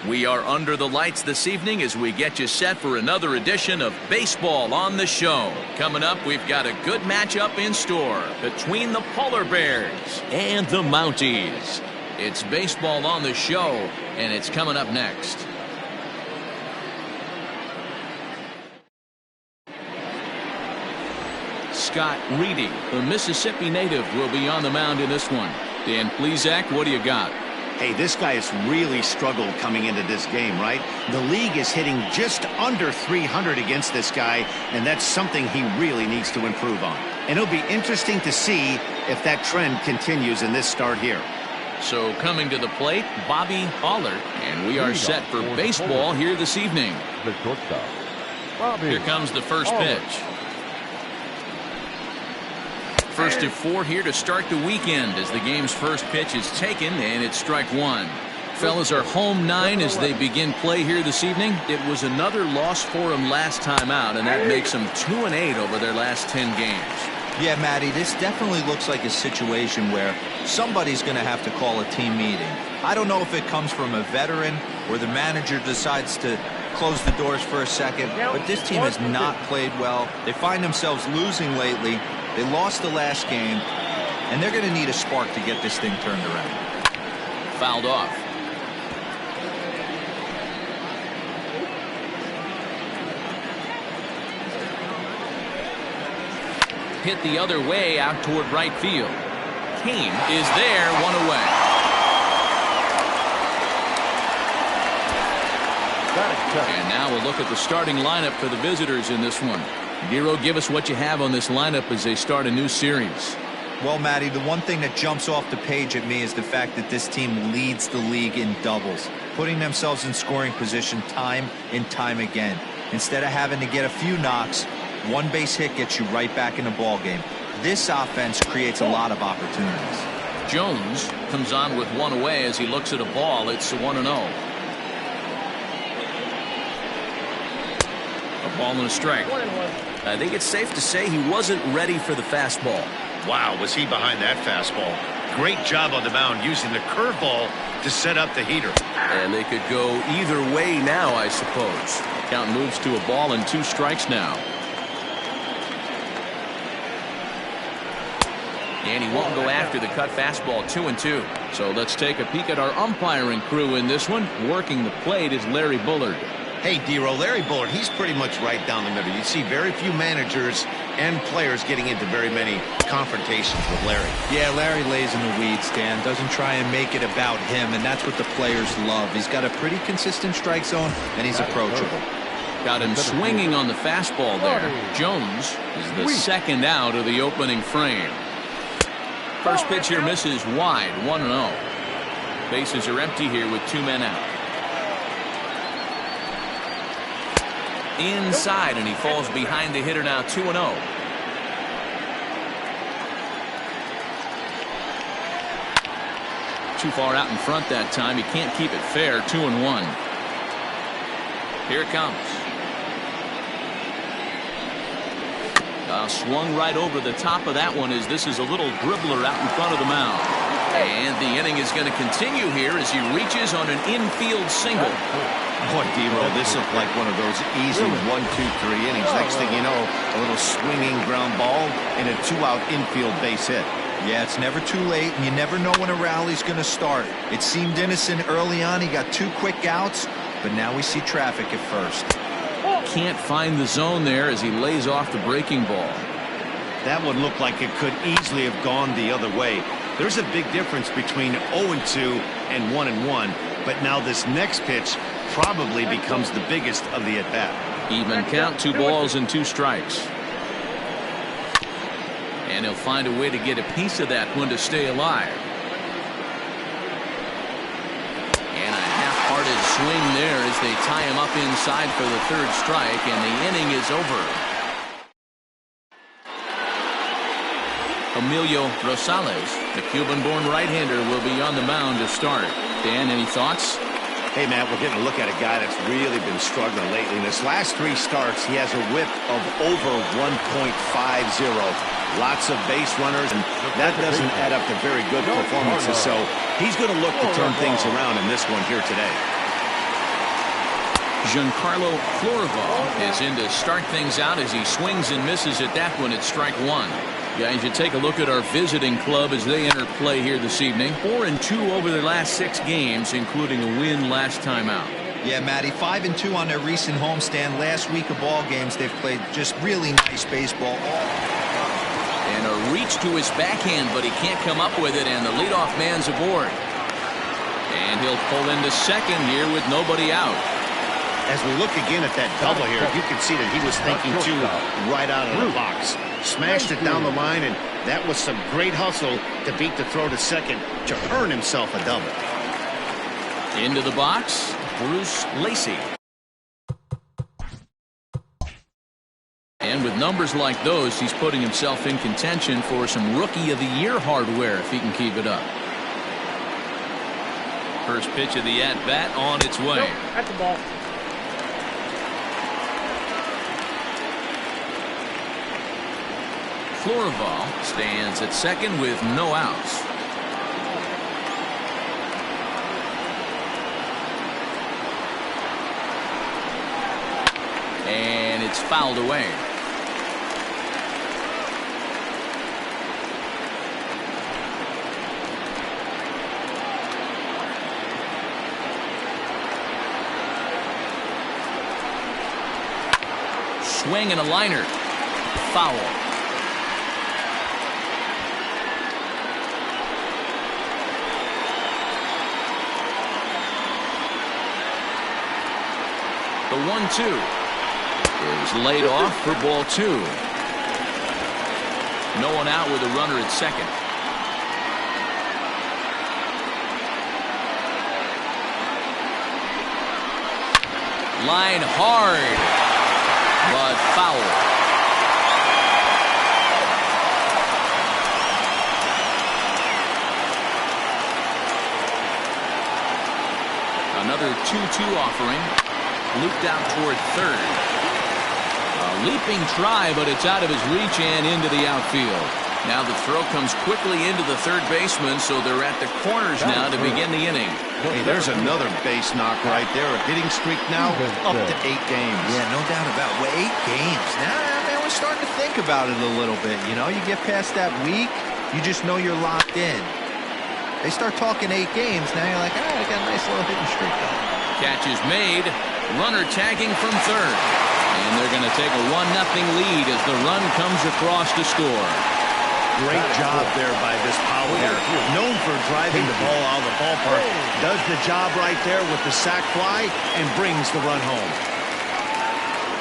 We are under the lights this evening as we get you set for another edition of Baseball on the Show. Coming up, we've got a good matchup in store between the Polar Bears and the Mounties. It's Baseball on the Show, and it's coming up next. Scott Reedy, the Mississippi native, will be on the mound in this one. Dan Plesac, what do you got? Hey, this guy has really struggled coming into this game, right? The league is hitting just under 300 against this guy, and that's something he really needs to improve on. And it'll be interesting to see if that trend continues in this start here. So coming to the plate, Bobby Holler, and we are set for baseball here this evening. Here comes the first pitch. 1st and 4 here to start the weekend as the game's first pitch is taken, and it's strike one. Fellas are home 9 as they begin play here this evening. It was another loss for them last time out, and that makes them 2-8 over their last 10 games. Yeah, Matty, this definitely looks like a situation where somebody's going to have to call a team meeting. I don't know if it comes from a veteran or the manager decides to close the doors for a second, but this team has not played well. They find themselves losing lately. They lost the last game, and they're going to need a spark to get this thing turned around. Fouled off. Hit the other way out toward right field. Kane is there, one away. And now we'll look at the starting lineup for the visitors in this one. Dero, give us what you have on this lineup as they start a new series. Well, Matty, the one thing that jumps off the page at me is the fact that this team leads the league in doubles, putting themselves in scoring position time and time again. Instead of having to get a few knocks, one base hit gets you right back in the ball game. This offense creates a lot of opportunities. Jones comes on with one away as he looks at a ball. It's a 1-0. A ball and a strike. I think it's safe to say he wasn't ready for the fastball. Wow, was he behind that fastball. Great job on the mound using the curveball to set up the heater. And they could go either way now, I suppose. Count moves to a ball and 2 strikes now. And he won't go after the cut fastball. 2-2. So let's take a peek at our umpiring crew in this one. Working the plate is Larry Bullard. Hey, Dero, Larry Bullard, he's pretty much right down the middle. You see very few managers and players getting into very many confrontations with Larry. Yeah, Larry lays in the weeds, Dan. Doesn't try and make it about him, and that's what the players love. He's got a pretty consistent strike zone, and he's approachable. Got him swinging on the fastball there. Jones is the second out of the opening frame. First pitch here misses wide, 1-0. Bases are empty here with 2 men out. Inside, and he falls behind the hitter now. 2-0. Too far out in front that time. He can't keep it fair. 2-1. Here it comes. Swung right over the top of that one as this is a little dribbler out in front of the mound. And the inning is going to continue here as he reaches on an infield single. Boy, Dero, this looked like one of those easy 1, 2, 3 innings. Next thing you know, a little swinging ground ball and a 2-out infield base hit. Yeah, it's never too late, and you never know when a rally's going to start. It seemed innocent early on. He got 2 quick outs, but now we see traffic at first. Can't find the zone there as he lays off the breaking ball. That one looked like it could easily have gone the other way. There's a big difference between 0-2 and 1-1, but now this next pitch probably becomes the biggest of the at-bat. Even count, 2 balls and 2 strikes. And he'll find a way to get a piece of that one to stay alive. And a half-hearted swing there as they tie him up inside for the 3rd strike, and the inning is over. Emilio Rosales, the Cuban-born right-hander, will be on the mound to start. Dan, any thoughts? Hey, Matt, we're getting a look at a guy that's really been struggling lately. In his last 3 starts, he has a whip of over 1.50. Lots of base runners, and that doesn't add up to very good performances. So he's going to look to turn things around in this one here today. Giancarlo Florival is in to start things out as he swings and misses at that one at strike one. Guys, you take a look at our visiting club as they enter play here this evening. 4-2 over their last 6 games, including a win last time out. Yeah, Matty, 5-2 on their recent homestand. Last week of ball games, they've played just really nice baseball. And a reach to his backhand, but he can't come up with it, and the leadoff man's aboard. And he'll pull into second here with nobody out. As we look again at that double here, you can see that he was thinking too right out of the box. Smashed it down the line, and that was some great hustle to beat the throw to second to earn himself a double. Into the box, Bruce Lacey. And with numbers like those, he's putting himself in contention for some Rookie of the Year hardware if he can keep it up. First pitch of the at-bat on its way. Nope, that's the ball. Florival stands at second with no outs. And it's fouled away. Swing and a liner. Foul. The 1-2 is laid off for ball 2. No one out with a runner at second. Line hard, but foul. Another 2-2 offering. Looped out toward third. A leaping try, but it's out of his reach and into the outfield. Now the throw comes quickly into the third baseman, so they're at the corners now to begin the inning. Hey, there's another base knock right there. A hitting streak now up to 8 games. Yeah, no doubt about it. Well, 8 games. Now, man, we're starting to think about it a little bit. You know, you get past that week, you just know you're locked in. They start talking 8 games, now you're like, all right, I got a nice little hitting streak going. Catch is made. Runner tagging from third. And they're going to take a 1-0 lead as the run comes across to score. Great job there by this Powell here. Known for driving the ball out of the ballpark. Does the job right there with the sac fly and brings the run home.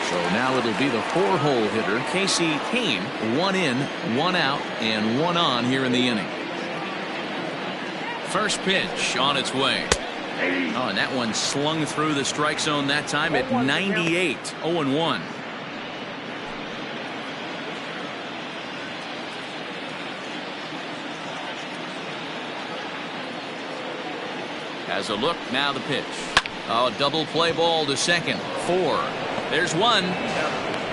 So now it'll be the 4-hole hitter, Casey Kane. 1 in, 1 out, and 1 on here in the inning. First pitch on its way. Oh, and that one slung through the strike zone that time at 98. 0-1. Has a look, now the pitch. Oh, double play ball to second. 4. There's 1.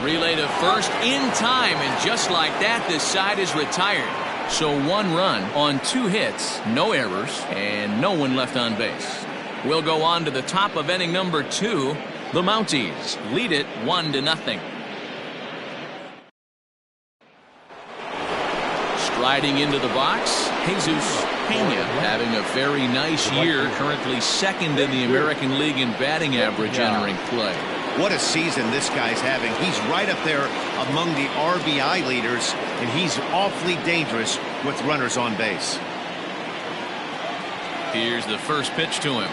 Relay to first in time, and just like that, this side is retired. So 1 run on 2 hits, no errors, and no one left on base. We'll go on to the top of inning number 2. The Mounties lead it 1-0. Striding into the box, Jesus Pena having a very nice year, currently second in the American League in batting average entering play. What a season this guy's having. He's right up there among the RBI leaders, and he's awfully dangerous with runners on base. Here's the first pitch to him.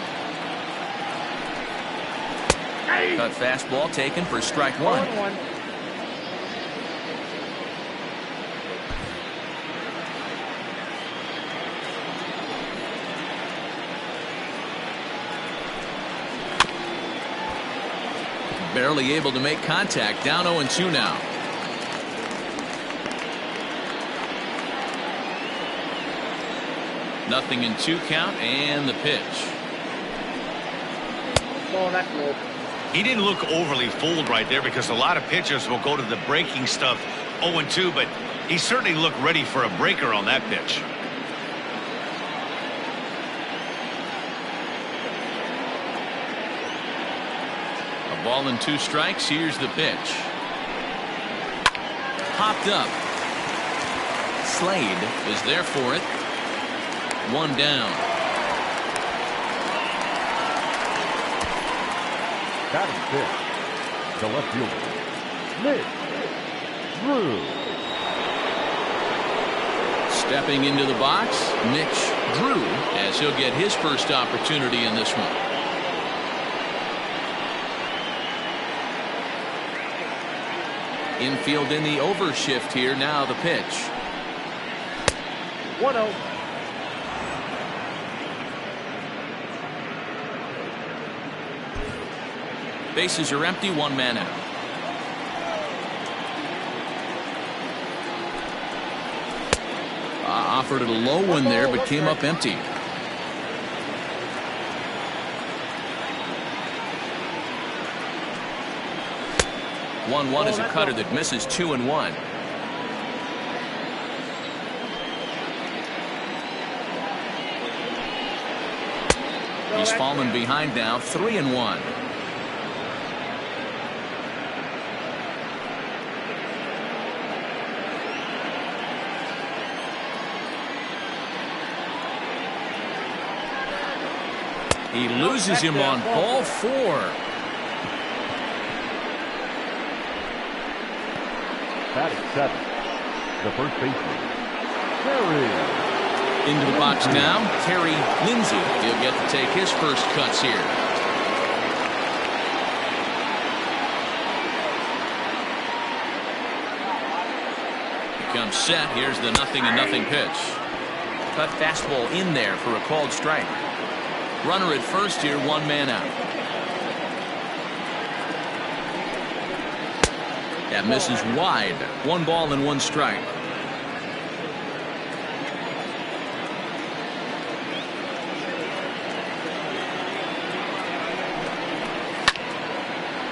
Cut fastball taken for strike 1. Barely able to make contact. Down 0-2 now. Nothing in 2 count, and the pitch. Oh, that's low. He didn't look overly fooled right there because a lot of pitchers will go to the breaking stuff 0-2, but he certainly looked ready for a breaker on that pitch. A A ball and 2 strikes. Here's the pitch. Popped up. Slade is there for it. 1 down. Batting fifth, the left fielder, Mitch Drew. Stepping into the box, Mitch Drew, as he'll get his first opportunity in this one. Infield in the overshift here. Now the pitch. 1-0. Bases are empty. 1 man out. Offered it a low one there, but came up empty. One is a cutter that misses 2-1. He's fallen behind now. 3-1. He loses him on ball 4. Batting seventh, the first baseman, Terry. Into the box now, Terry Lindsay. He'll get to take his first cuts here. Becomes set. Here's the 0-0 pitch. Cut fastball in there for a called strike. Runner at first here. 1 man out. That misses wide. 1 ball and 1 strike.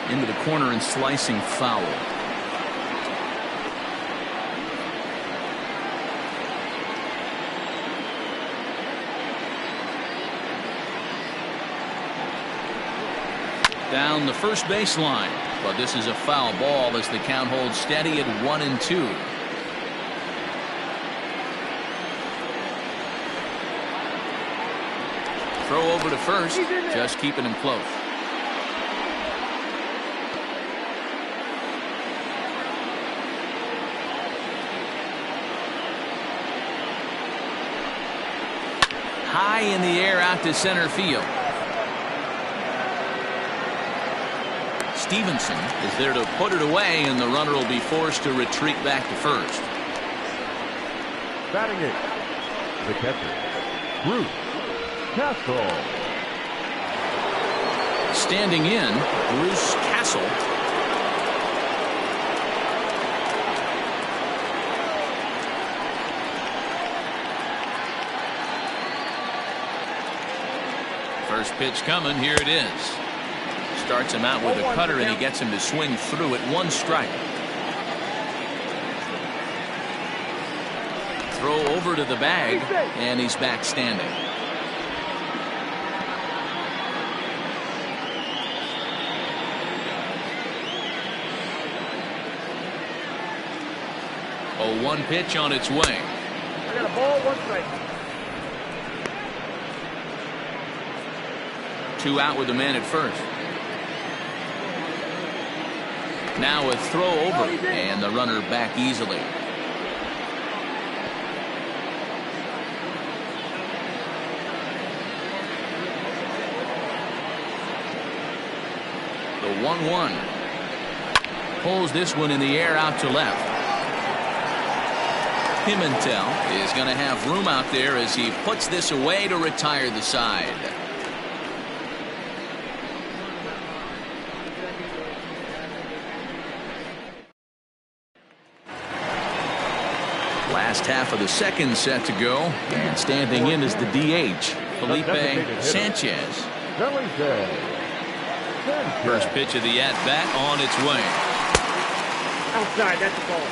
Into the corner and slicing foul. Down the first baseline, but this is a foul ball as the count holds steady at 1-2. Throw over to first, just keeping him close. High in the air out to center field. Stevenson is there to put it away, and the runner will be forced to retreat back to first. Batting eighth, the catcher, Bruce Castle. Standing in, Bruce Castle. First pitch coming. Here it is. Starts him out with a cutter, and he gets him to swing through it. 1 strike. Throw over to the bag, and he's back standing. A 1 pitch on its way. I got a ball, 1 strike. 2 out with the man at first. Now a throw over, and the runner back easily. The 1-1. Pulls this one in the air out to left. Pimentel is going to have room out there as he puts this away to retire the side. Last half of the second set to go, and standing in is the DH, Felipe Sanchez. First pitch of the at-bat on its way. Outside, that's the ball.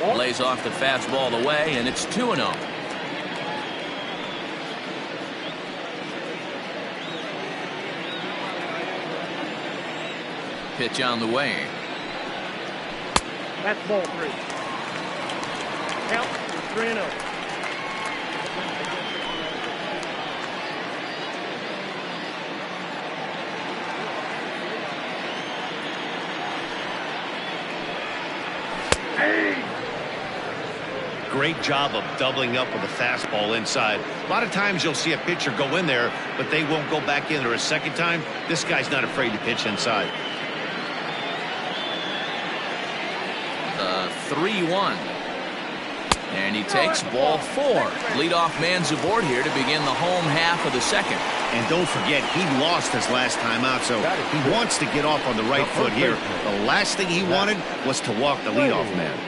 Lays off the fastball away, and it's 2-0. Pitch on the way. That's ball 3. Count 3-0. Great job of doubling up with a fastball inside. A lot of times you'll see a pitcher go in there, but they won't go back in there a second time. This guy's not afraid to pitch inside. 3-1. And he takes ball 4. Leadoff man's aboard here to begin the home half of the second. And don't forget, he lost his last time out, so he wants to get off on the right foot here. The last thing he wanted was to walk the leadoff man.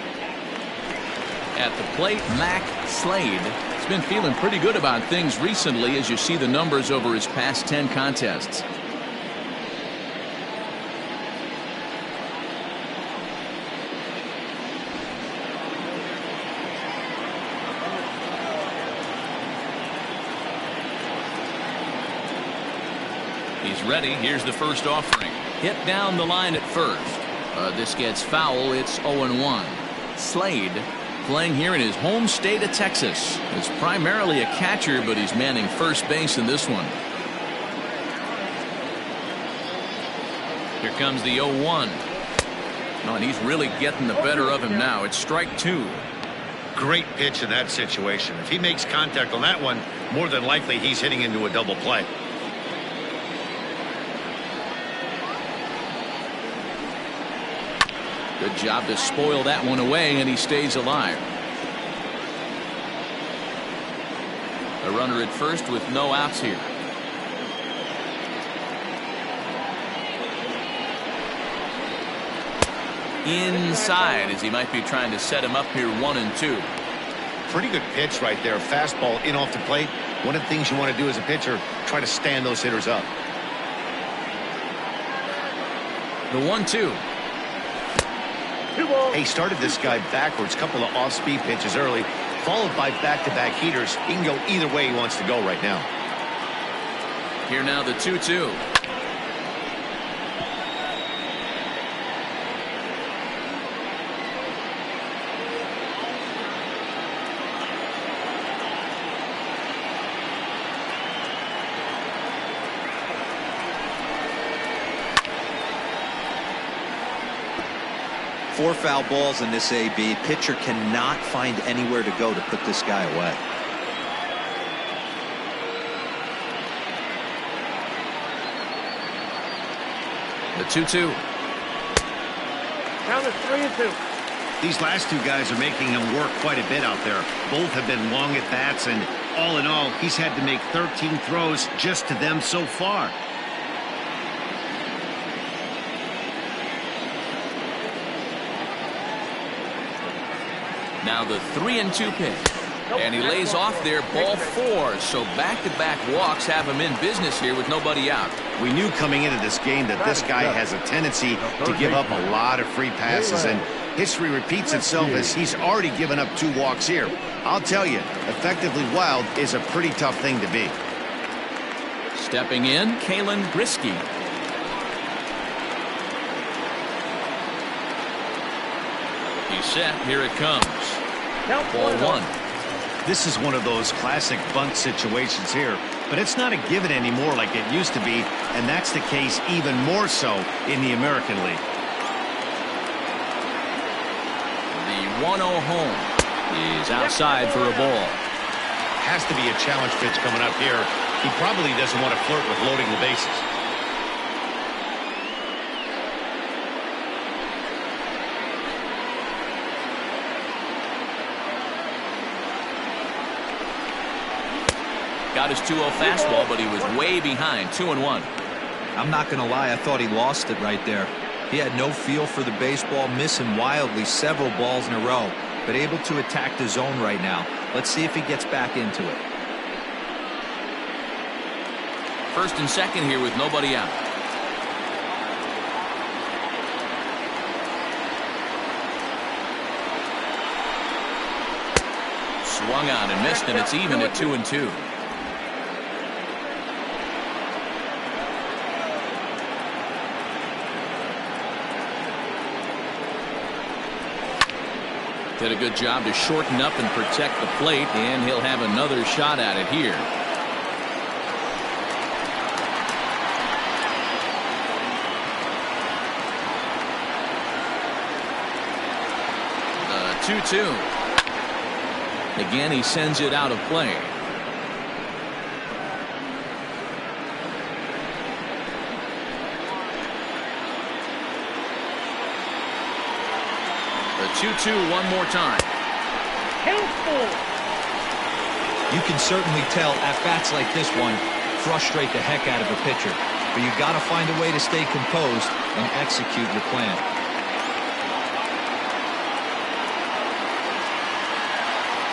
At the plate, Mac Slade has been feeling pretty good about things recently as you see the numbers over his past 10 contests. He's ready. Here's the first offering. Hit down the line at first. This gets foul. It's 0-1. Slade playing here in his home state of Texas. Is primarily a catcher, but he's manning first base in this one. Here comes the 0-1. Oh, and he's really getting the better of him now. It's strike 2. Great pitch in that situation. If he makes contact on that one, more than likely he's hitting into a double play. Good job to spoil that one away, and he stays alive. A runner at first with no outs here. Inside, as he might be trying to set him up here 1-2. Pretty good pitch right there. Fastball in off the plate. One of the things you want to do as a pitcher, try to stand those hitters up. The 1-2. He started this guy backwards, couple of off-speed pitches early, followed by back-to-back heaters. He can go either way he wants to go right now. Here now the 2-2. Four foul balls in this AB. Pitcher cannot find anywhere to go to put this guy away. The 2-2. Count is 3-2. These last two guys are making him work quite a bit out there. Both have been long at bats, and all in all, he's had to make 13 throws just to them so far. Now the 3-2 pitch. And he lays off there, ball 4. So back-to-back walks have him in business here with nobody out. We knew coming into this game that this guy has a tendency to give up a lot of free passes, and history repeats itself as he's already given up 2 walks here. I'll tell you, effectively wild is a pretty tough thing to be. Stepping in, Kalen Brisky. He's set. Here it comes. Ball 1. This is one of those classic bunt situations here, but it's not a given anymore like it used to be, and that's the case even more so in the American League. The 1-0 home is outside for a ball. Has to be a challenge pitch coming up here. He probably doesn't want to flirt with loading the bases. Got his 2-0 fastball, but he was way behind. 2-1. I'm not going to lie, I thought he lost it right there. He had no feel for the baseball, missing wildly several balls in a row, but able to attack the zone right now. Let's see if he gets back into it. First and second here with nobody out. Swung on and missed, and it's even at 2-2. Did a good job to shorten up and protect the plate, and he'll have another shot at it here. 2-2. Again, he sends it out of play. The 2-2 one more time. You can certainly tell at-bats like this one frustrate the heck out of a pitcher. But you got to find a way to stay composed and execute your plan.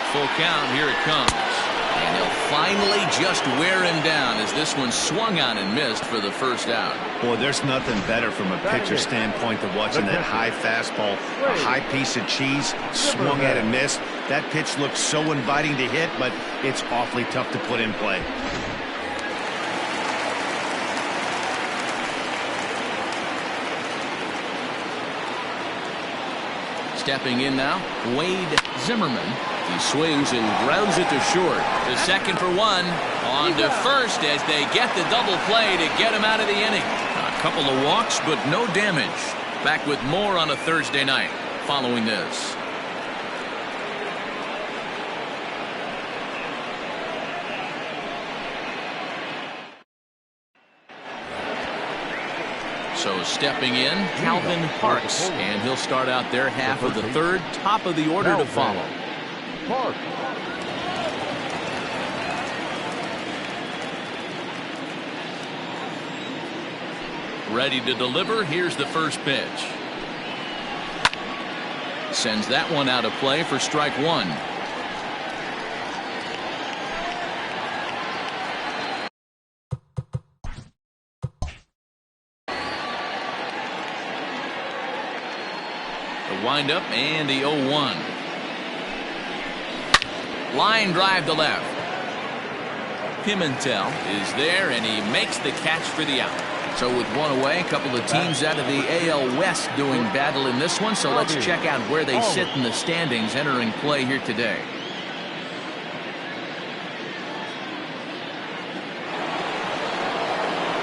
Full count, here it comes. And he'll finally just wear him down as this one swung on and missed for the first out. Boy, there's nothing better from a pitcher standpoint than watching that high fastball, a high piece of cheese, swung at and missed. That pitch looks so inviting to hit, but it's awfully tough to put in play. Stepping in now, Wade Zimmerman. He swings and grounds it to short. To second for one. On to first as they get the double play to get him out of the inning. A couple of walks, but no damage. Back with more on a Thursday night following this. So stepping in, Calvin Parks, and he'll start out their half of the third, top of the order to follow. Ready to deliver. Here's the first pitch. Sends that one out of play for strike one. The windup and the 0-1. Line drive to left. Pimentel is there, and he makes the catch for the out. So with one away, a couple of teams out of the AL West doing battle in this one. So let's check out where they sit in the standings entering play here today.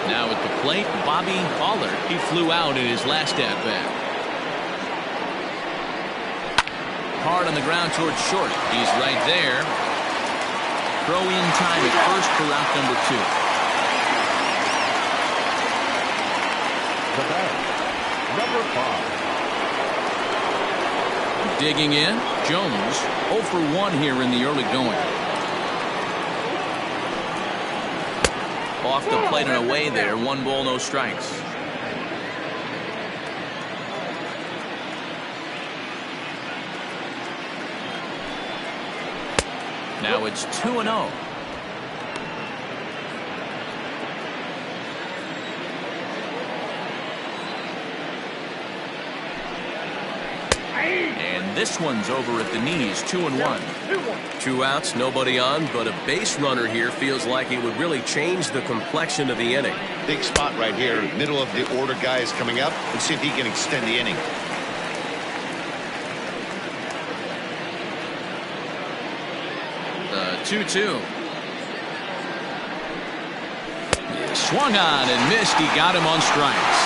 Now at the plate, Bobby Pollard. He flew out in his last at-bat. Hard on the ground towards short. He's right there. Throw in time at first for out number 2. The batter, number 5. Digging in, Jones 0 for 1 here in the early going. Off the plate and away there. 1 ball, no strikes. Now it's 2-0. And this one's over at the knees. 2-1. 2 outs, nobody on, but a base runner here feels like it would really change the complexion of the inning. Big spot right here. Middle of the order guy is coming up. Let's see if he can extend the inning. 2-2. Swung on and missed. He got him on strikes.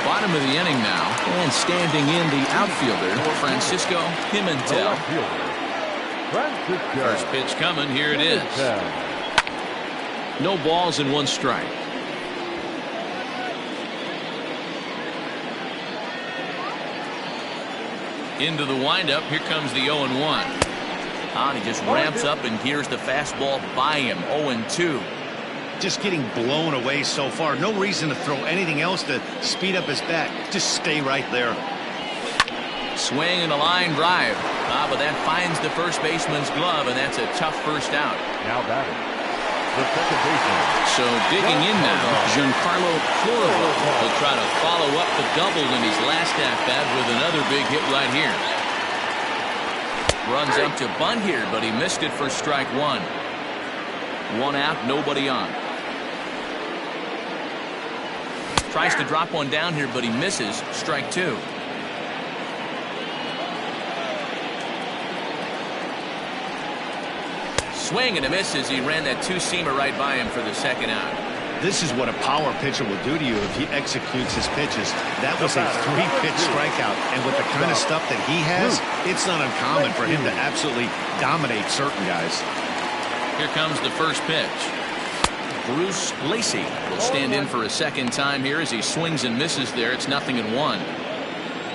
Bottom of the inning now, and standing in the outfielder, Francisco Pimentel. First pitch coming. Here it is. No balls and 1 strike. Into the windup. Here comes the 0-1. And he just ramps up, and here's the fastball by him. 0-2. Just getting blown away so far. No reason to throw anything else to speed up his bat. Just stay right there. Swing and a line drive. But that finds the first baseman's glove, and that's a tough first out. Now batting, the second baseman. So digging in now, Giancarlo Floro will try to follow up the double in his last at-bat with another big hit right here. Runs up to bunt here, but he missed it for strike one. One out, nobody on. Tries to drop one down here, but he misses. Strike two. Swing and a miss as he ran that two-seamer right by him for the second out. This is what a power pitcher will do to you if he executes his pitches. That was a three-pitch strikeout, and with the kind of stuff that he has, it's not uncommon for him to absolutely dominate certain guys. Here comes the first pitch. Bruce Lacey will stand in for a second time here as he swings and misses there. It's 0-1.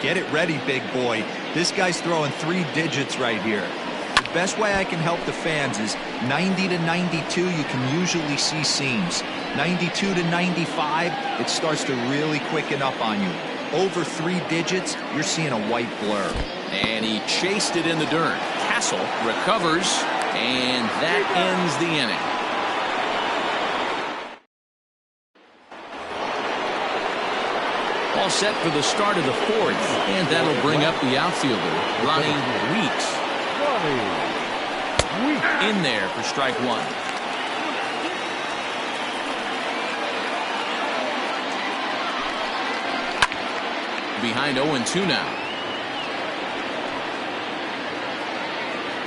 Get it ready, big boy. This guy's throwing 3 digits right here. The best way I can help the fans is 90 to 92, you can usually see seams. 92 to 95, it starts to really quicken up on you. Over 3 digits, you're seeing a white blur. And he chased it in the dirt. Castle recovers, and that ends the inning. All set for the start of the fourth, and that'll bring up the outfielder, Ronnie Weeks. In there for strike one. Behind 0-2 now.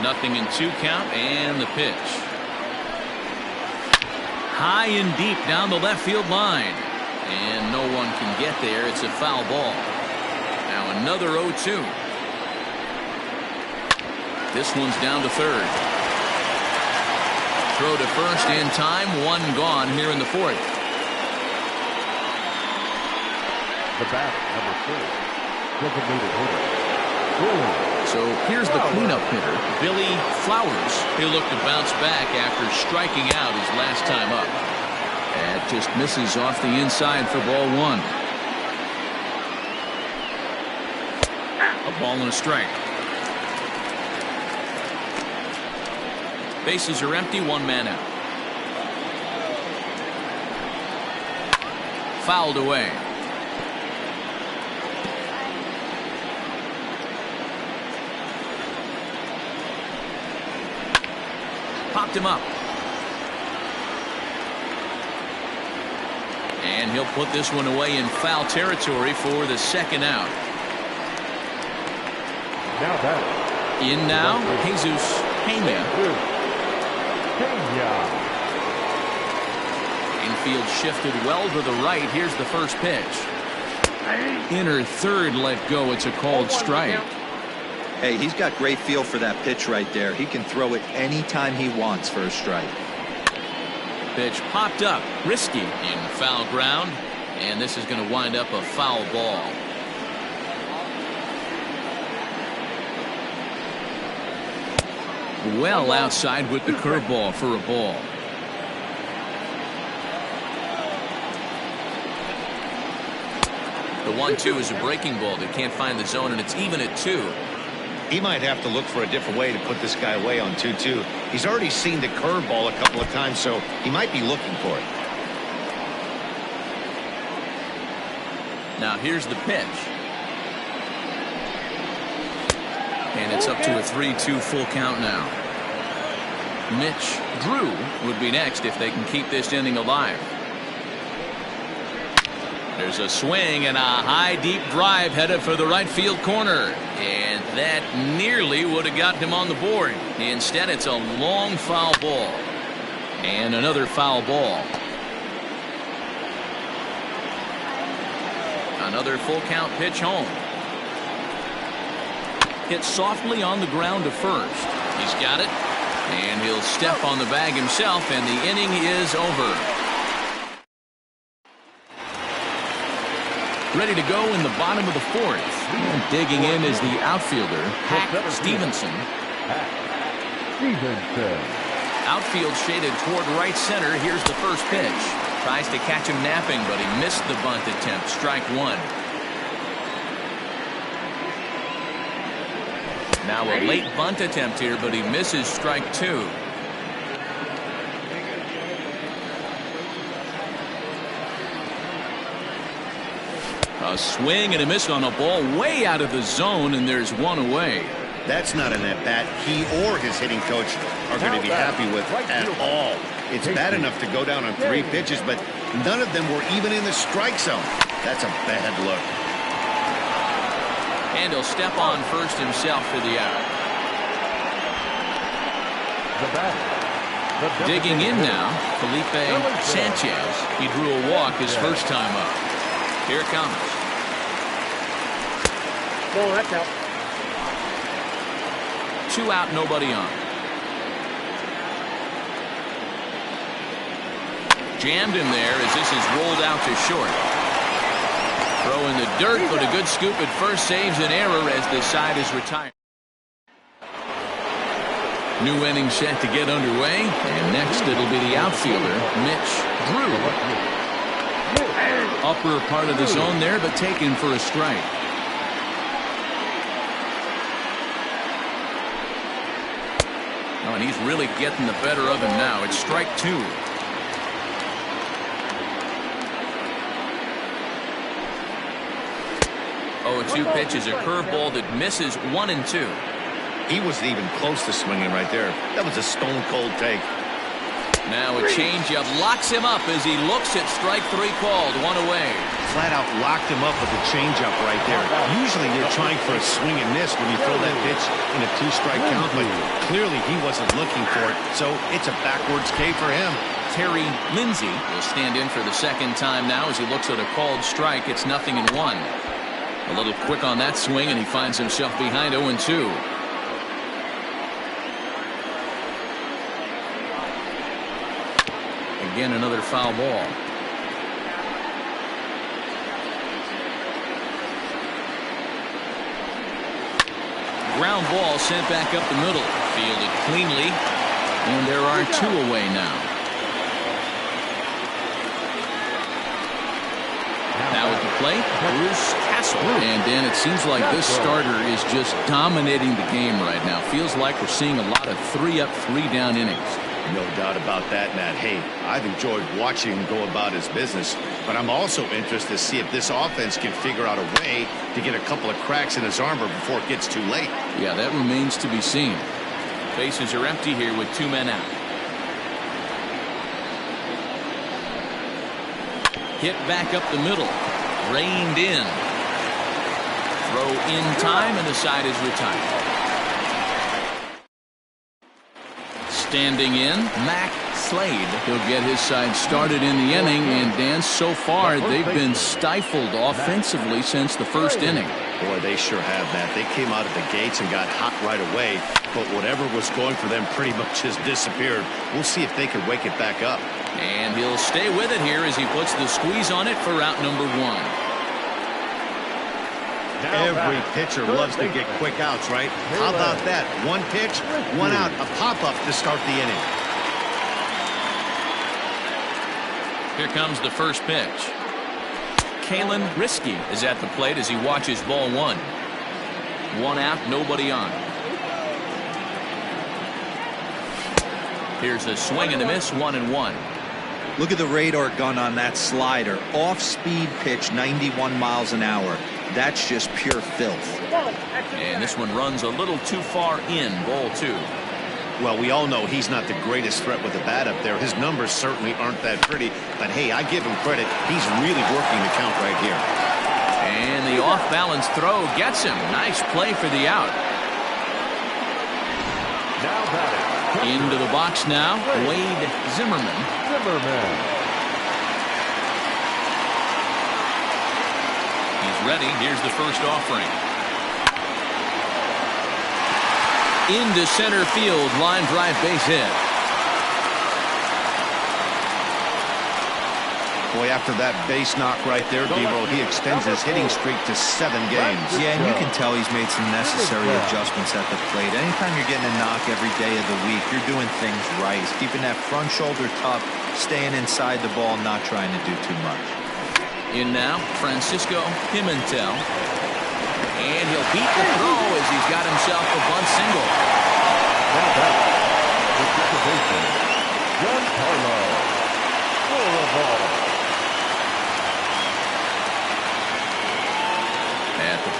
0-2 count, and the pitch. High and deep down the left field line. And no one can get there. It's a foul ball. Now another 0-2. This one's down to third. Throw to first in time. One gone here in the fourth. The bat, number 4, designated hitter. So here's the cleanup hitter, Billy Flowers. He'll look to bounce back after striking out his last time up. That just misses off the inside for ball one. A ball and a strike. Bases are empty, 1 man out. Fouled away. Popped him up. And he'll put this one away in foul territory for the second out. Now that. In now, Jesus Pena. Infield shifted well to the right. Here's the first pitch. Inner third let go. It's a called strike. Hey, he's got great feel for that pitch right there. He can throw it anytime he wants for a strike. Pitch popped up. Risky in foul ground. And this is going to wind up a foul ball. Well outside with the curveball for a ball. The 1-2 is a breaking ball that can't find the zone, and it's even at 2. He might have to look for a different way to put this guy away on 2-2. He's already seen the curveball a couple of times, so he might be looking for it. Now here's the pitch. And it's up to a 3-2 full count now. Mitch Drew would be next if they can keep this inning alive. There's a swing and a high deep drive headed for the right field corner. And that nearly would have gotten him on the board. Instead, it's a long foul ball. And another foul ball. Another full count pitch home. Hit softly on the ground to first. He's got it. And he'll step on the bag himself, and the inning is over. Ready to go in the bottom of the fourth. And digging in is the outfielder, Hack Stevenson. Outfield shaded toward right center. Here's the first pitch. Tries to catch him napping, but he missed the bunt attempt. Strike one. Now a late bunt attempt here, but he misses strike two. A swing and a miss on a ball way out of the zone, and there's one away. That's not an at-bat he or his hitting coach are going to be happy with at all. It's bad enough to go down on 3 pitches, but none of them were even in the strike zone. That's a bad look. And he'll step on first himself for the out. Digging in now, Felipe Sanchez. He drew a walk his first time up. Here it comes. Oh, that's out. 2 out, nobody on. Jammed him there as this is rolled out to short. Throw in the dirt, but a good scoop at first saves an error as the side is retired. New inning set to get underway, and next it'll be the outfielder, Mitch Drew. Upper part of the zone there, but taken for a strike. Oh, and he's really getting the better of him now. It's strike 2. Oh, 2 pitches, a curveball that misses 1 and 2. He wasn't even close to swinging right there. That was a stone-cold take. Now a changeup locks him up as he looks at strike 3 called. 1 away. Flat out locked him up with a changeup right there. Usually you're trying for a swing and miss when you throw that pitch in a 2-strike count, but clearly he wasn't looking for it, so it's a backwards K for him. Terry Lindsay will stand in for the second time now as he looks at a called strike. It's 0-1. A little quick on that swing, and he finds himself behind 0-2. Again, another foul ball. Ground ball sent back up the middle. Fielded cleanly, and there are 2 away now. Now at the plate, Bruce Castle. And Dan, it seems like this starter is just dominating the game right now. Feels like we're seeing a lot of 3-up, 3-down innings. No doubt about that, Matt. Hey, I've enjoyed watching him go about his business, but I'm also interested to see if this offense can figure out a way to get a couple of cracks in his armor before it gets too late. Yeah, that remains to be seen. Bases are empty here with 2 men out. Hit back up the middle. Reined in. Throw in time, and the side is retired. Standing in, Mac Slade. He'll get his side started in the inning, and Dan, so far they've been stifled offensively since the first inning. Boy, they sure have, Matt. They came out of the gates and got hot right away, but whatever was going for them pretty much has disappeared. We'll see if they can wake it back up. And he'll stay with it here as he puts the squeeze on it for out number 1. Every pitcher loves to get quick outs, right? How about that? 1 pitch, 1 out, a pop-up to start the inning. Here comes the first pitch. Kalen Risky is at the plate as he watches ball 1. 1 out, nobody on. Here's a swing and a miss, 1-1. Look at the radar gun on that slider. Off-speed pitch, 91 miles an hour. That's just pure filth. And this one runs a little too far in, ball 2. Well, we all know he's not the greatest threat with the bat up there. His numbers certainly aren't that pretty, but hey, I give him credit. He's really working the count right here. And the off-balance throw gets him. Nice play for the out. Now batting. Into the box now, Wade Zimmerman. He's ready. Here's the first offering. Into center field, line drive, base hit. Boy, after that base knock right there, D-Roll, he extends his hitting streak to 7 games. Yeah, and you can tell he's made some necessary adjustments at the plate. Anytime you're getting a knock every day of the week, you're doing things right. He's keeping that front shoulder tough, staying inside the ball, not trying to do too much. In now, Francisco Pimentel. And he'll beat the throw as he's got himself a bunt single. Now back. The second baseman, Giancarlo Boulevard.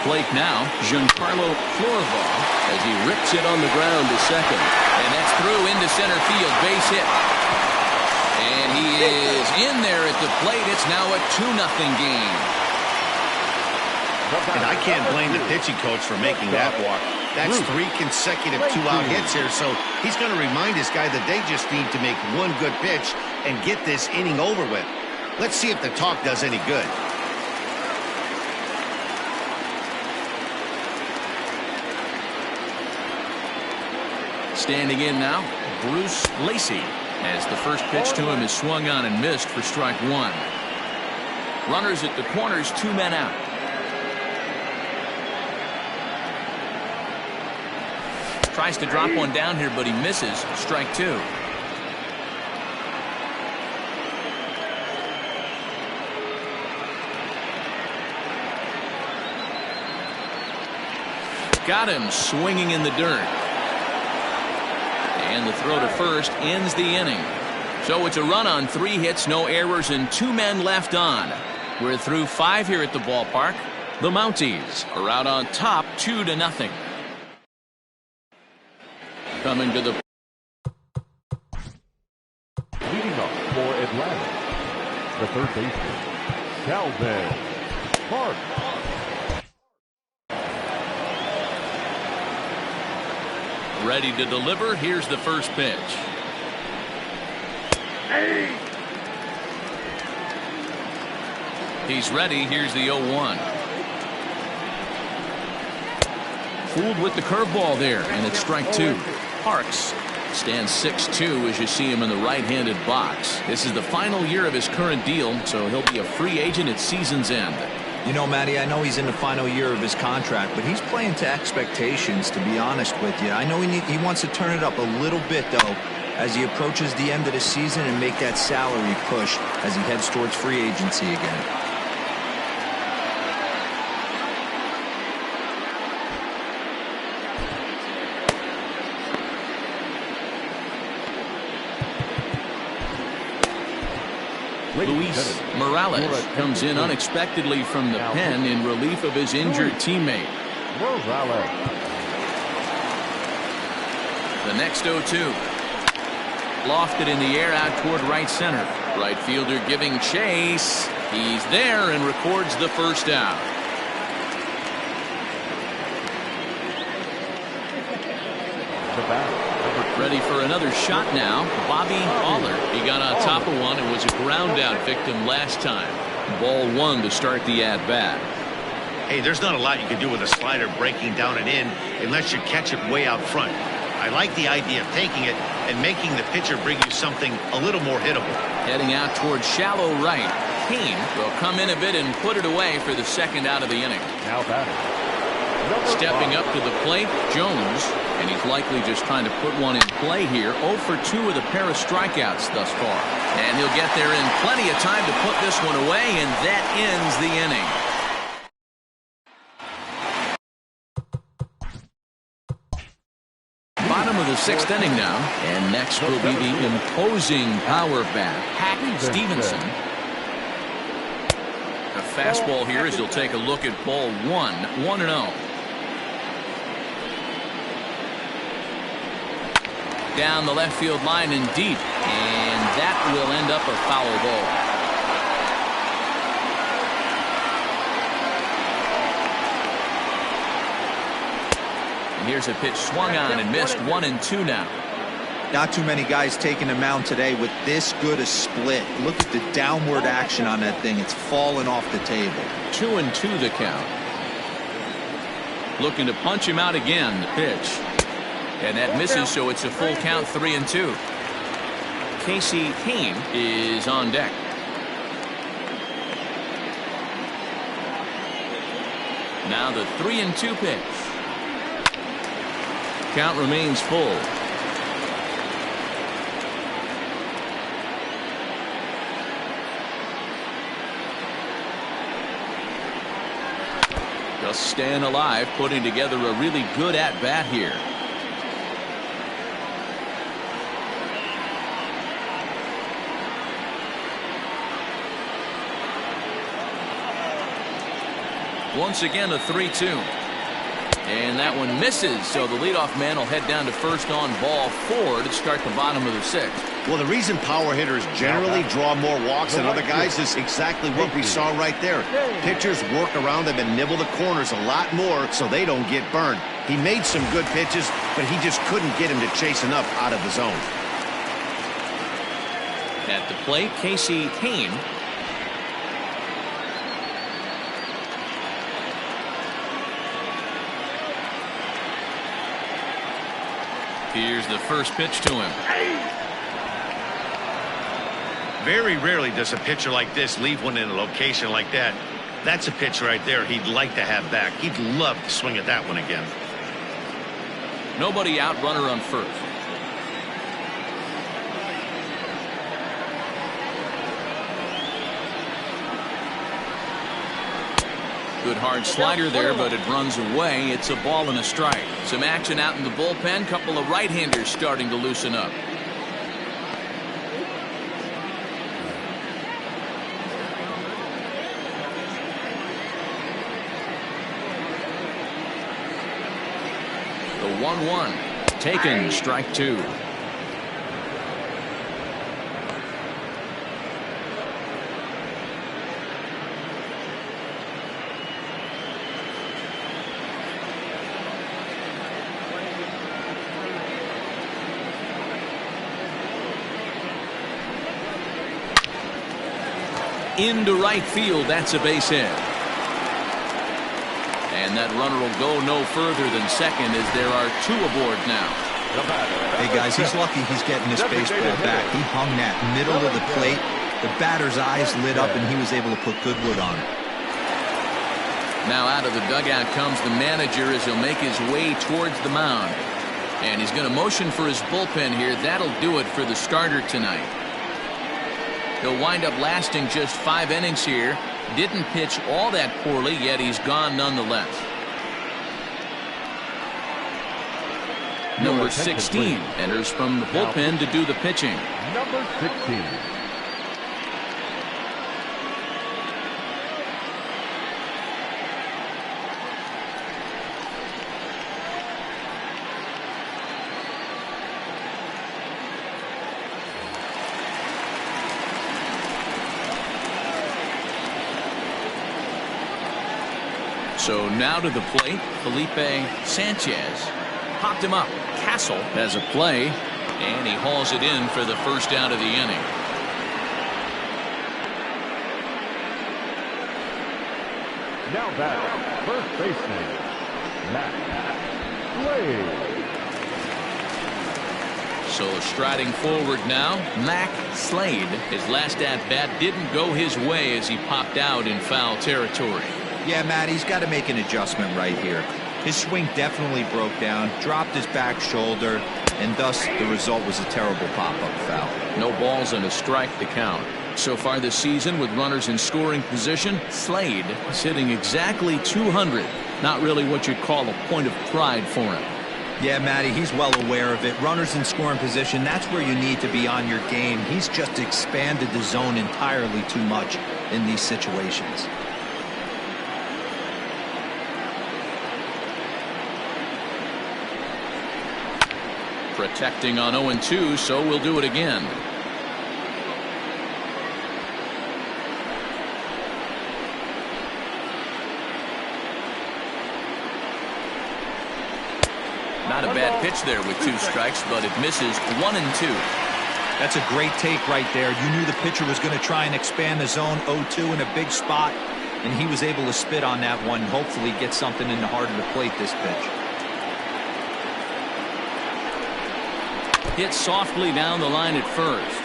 plate now, Giancarlo Florival, as he rips it on the ground to second. And that's through into center field, base hit. And he is in there at the plate. It's now a 2-0 game. And I can't blame the pitching coach for making that walk. That's 3 consecutive 2-out hits here, so he's going to remind this guy that they just need to make one good pitch and get this inning over with. Let's see if the talk does any good. Standing in now, Bruce Lacey, as the first pitch to him is swung on and missed for strike 1. Runners at the corners, 2 men out. Tries to drop one down here, but he misses. Strike 2. Got him swinging in the dirt. And the throw to first ends the inning. So it's a run on 3 hits, no errors, and 2 men left on. We're through 5 here at the ballpark. The Mounties are out on top 2-0. Coming to the Leading up for Atlanta, the third baseman, Calvin Park. ready to deliver. Here's the first pitch. He's ready. Here's the 0-1. Fooled with the curveball there, and it's strike 2. Parks stands 6'2" as you see him in the right-handed box. This is the final year of his current deal, so he'll be a free agent at season's end. You know, Matty, I know he's in the final year of his contract, but he's playing to expectations, to be honest with you. I know he wants to turn it up a little bit, though, as he approaches the end of the season and make that salary push as he heads towards free agency again. Luis Morales comes in unexpectedly from the pen in relief of his injured teammate. The next 0-2. Lofted in the air out toward right center. Right fielder giving chase. He's there and records the first out. Ready for another shot now. Bobby Aller. He got on top of one and was a ground out victim last time. Ball 1 to start the at bat. Hey, there's not a lot you can do with a slider breaking down and in unless you catch it way out front. I like the idea of taking it and making the pitcher bring you something a little more hittable. Heading out towards shallow right. Kane will come in a bit and put it away for the second out of the inning. Now batting. Stepping up to the plate, Jones, and he's likely just trying to put one in play here. 0 for 2 with a pair of strikeouts thus far. And he'll get there in plenty of time to put this one away, and that ends the inning. Bottom of the 6th inning now, and next will be the imposing power bat, Hack Stevenson. A fastball here as he'll take a look at ball 1, 1-0. Down the left field line and deep, and that will end up a foul ball. And here's a pitch swung on and missed. 1-2 now. Not too many guys taking the mound today with this good a split. Look at the downward action on that thing. It's falling off the table. 2-2 the count. Looking to punch him out again. The pitch. And that misses, so it's a full count. 3-2. Casey Kane is on deck. Now the 3-2 pitch. Count remains full. Just staying alive, putting together a really good at-bat here. Once again, a 3-2. And that one misses, so the leadoff man will head down to first on ball 4 to start the bottom of the 6th. Well, the reason power hitters generally draw more walks than other guys is exactly what we saw right there. Pitchers work around them and nibble the corners a lot more so they don't get burned. He made some good pitches, but he just couldn't get him to chase enough out of the zone. At the plate, Casey Kane. Here's the first pitch to him. Very rarely does a pitcher like this leave one in a location like that. That's a pitch right there he'd like to have back. He'd love to swing at that one again. Nobody out, runner on first. Good hard slider there, but it runs away. It's a ball and a strike. Some action out in the bullpen. Couple of right-handers starting to loosen up. The 1-1. Taken, strike 2. Into right field, that's a base hit. And that runner will go no further than second as there are 2 aboard now. Hey guys, he's lucky he's getting this baseball back. He hung that middle of the plate. The batter's eyes lit up and he was able to put good wood on it. Now out of the dugout comes the manager as he'll make his way towards the mound. And he's going to motion for his bullpen here. That'll do it for the starter tonight. He'll wind up lasting just 5 innings here. Didn't pitch all that poorly, yet he's gone nonetheless. Number 16 enters from the bullpen to do the pitching. Number 16. So now to the plate, Felipe Sanchez. Popped him up. Castle has a play, and he hauls it in for the first out of the inning. Now back, first baseman, Matt Slade. So striding forward now, Mac Slade. His last at-bat didn't go his way as he popped out in foul territory. Yeah, Matt, he's got to make an adjustment right here. His swing definitely broke down, dropped his back shoulder, and thus the result was a terrible pop-up foul. No balls and a strike to count. So far this season with runners in scoring position, Slade is hitting exactly 200. Not really what you'd call a point of pride for him. Yeah, Matty, he's well aware of it. Runners in scoring position, that's where you need to be on your game. He's just expanded the zone entirely too much in these situations. Protecting on 0-2, so we'll do it again. Not a bad pitch there with 2 strikes, but it misses 1-2. That's a great take right there. You knew the pitcher was going to try and expand the zone 0-2 in a big spot, and he was able to spit on that one, hopefully get something in the heart of the plate this pitch. Hit softly down the line at first.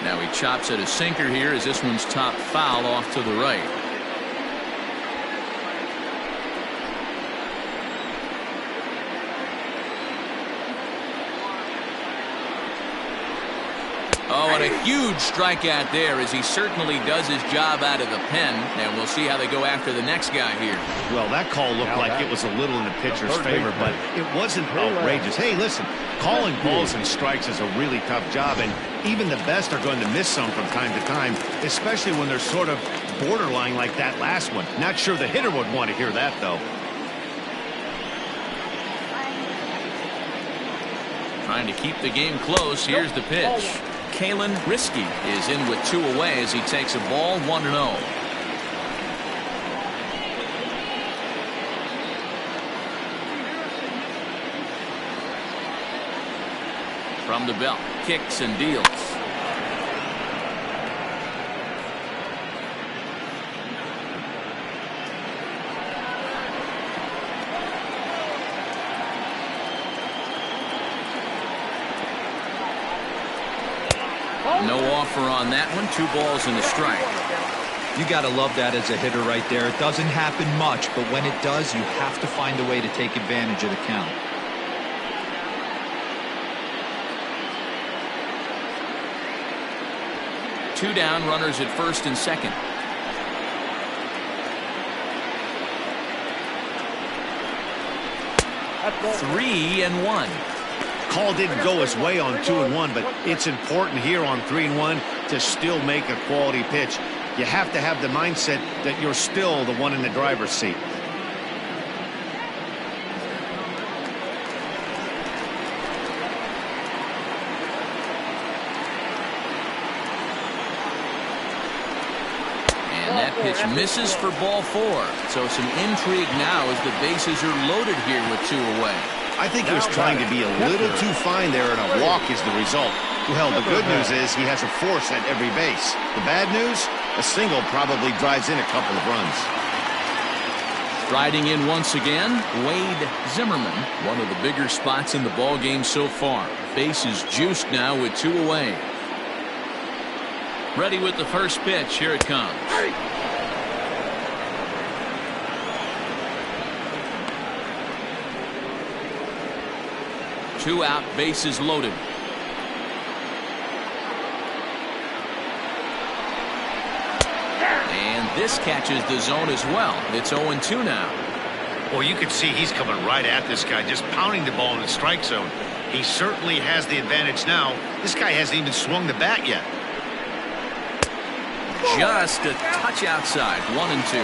Now he chops at a sinker here as this one's top foul off to the right. Oh, and a huge strikeout there as he certainly does his job out of the pen. And we'll see how they go after the next guy here. Well, that call looked like it was a little in the pitcher's favor, but it wasn't outrageous. Hey, listen, calling balls and strikes is a really tough job, and even the best are going to miss some from time to time, especially when they're sort of borderline like that last one. Not sure the hitter would want to hear that, though. Trying to keep the game close. Here's the pitch. Kalen Risky is in with 2 away as he takes a ball 1-0. From the belt, kicks and deals. No offer on that one. 2 balls and a strike. You got to love that as a hitter right there. It doesn't happen much, but when it does, you have to find a way to take advantage of the count. Two down, runners at first and second. That's 3-1. Call didn't go his way on 2-1, but it's important here on 3-1 to still make a quality pitch. You have to have the mindset that you're still the one in the driver's seat. And that pitch misses for ball 4. So some intrigue now as the bases are loaded here with 2 away. I think he was trying to be a little too fine there, and a walk is the result. Well, the good news is he has a force at every base. The bad news, a single probably drives in a couple of runs. Riding in once again, Wade Zimmerman, one of the bigger spots in the ball game so far. Base is juiced now with 2 away. Ready with the first pitch. Here it comes. Two out, bases loaded. And this catches the zone as well. It's 0-2 now. Well, you can see he's coming right at this guy, just pounding the ball in the strike zone. He certainly has the advantage now. This guy hasn't even swung the bat yet. Just a touch outside. 1-2.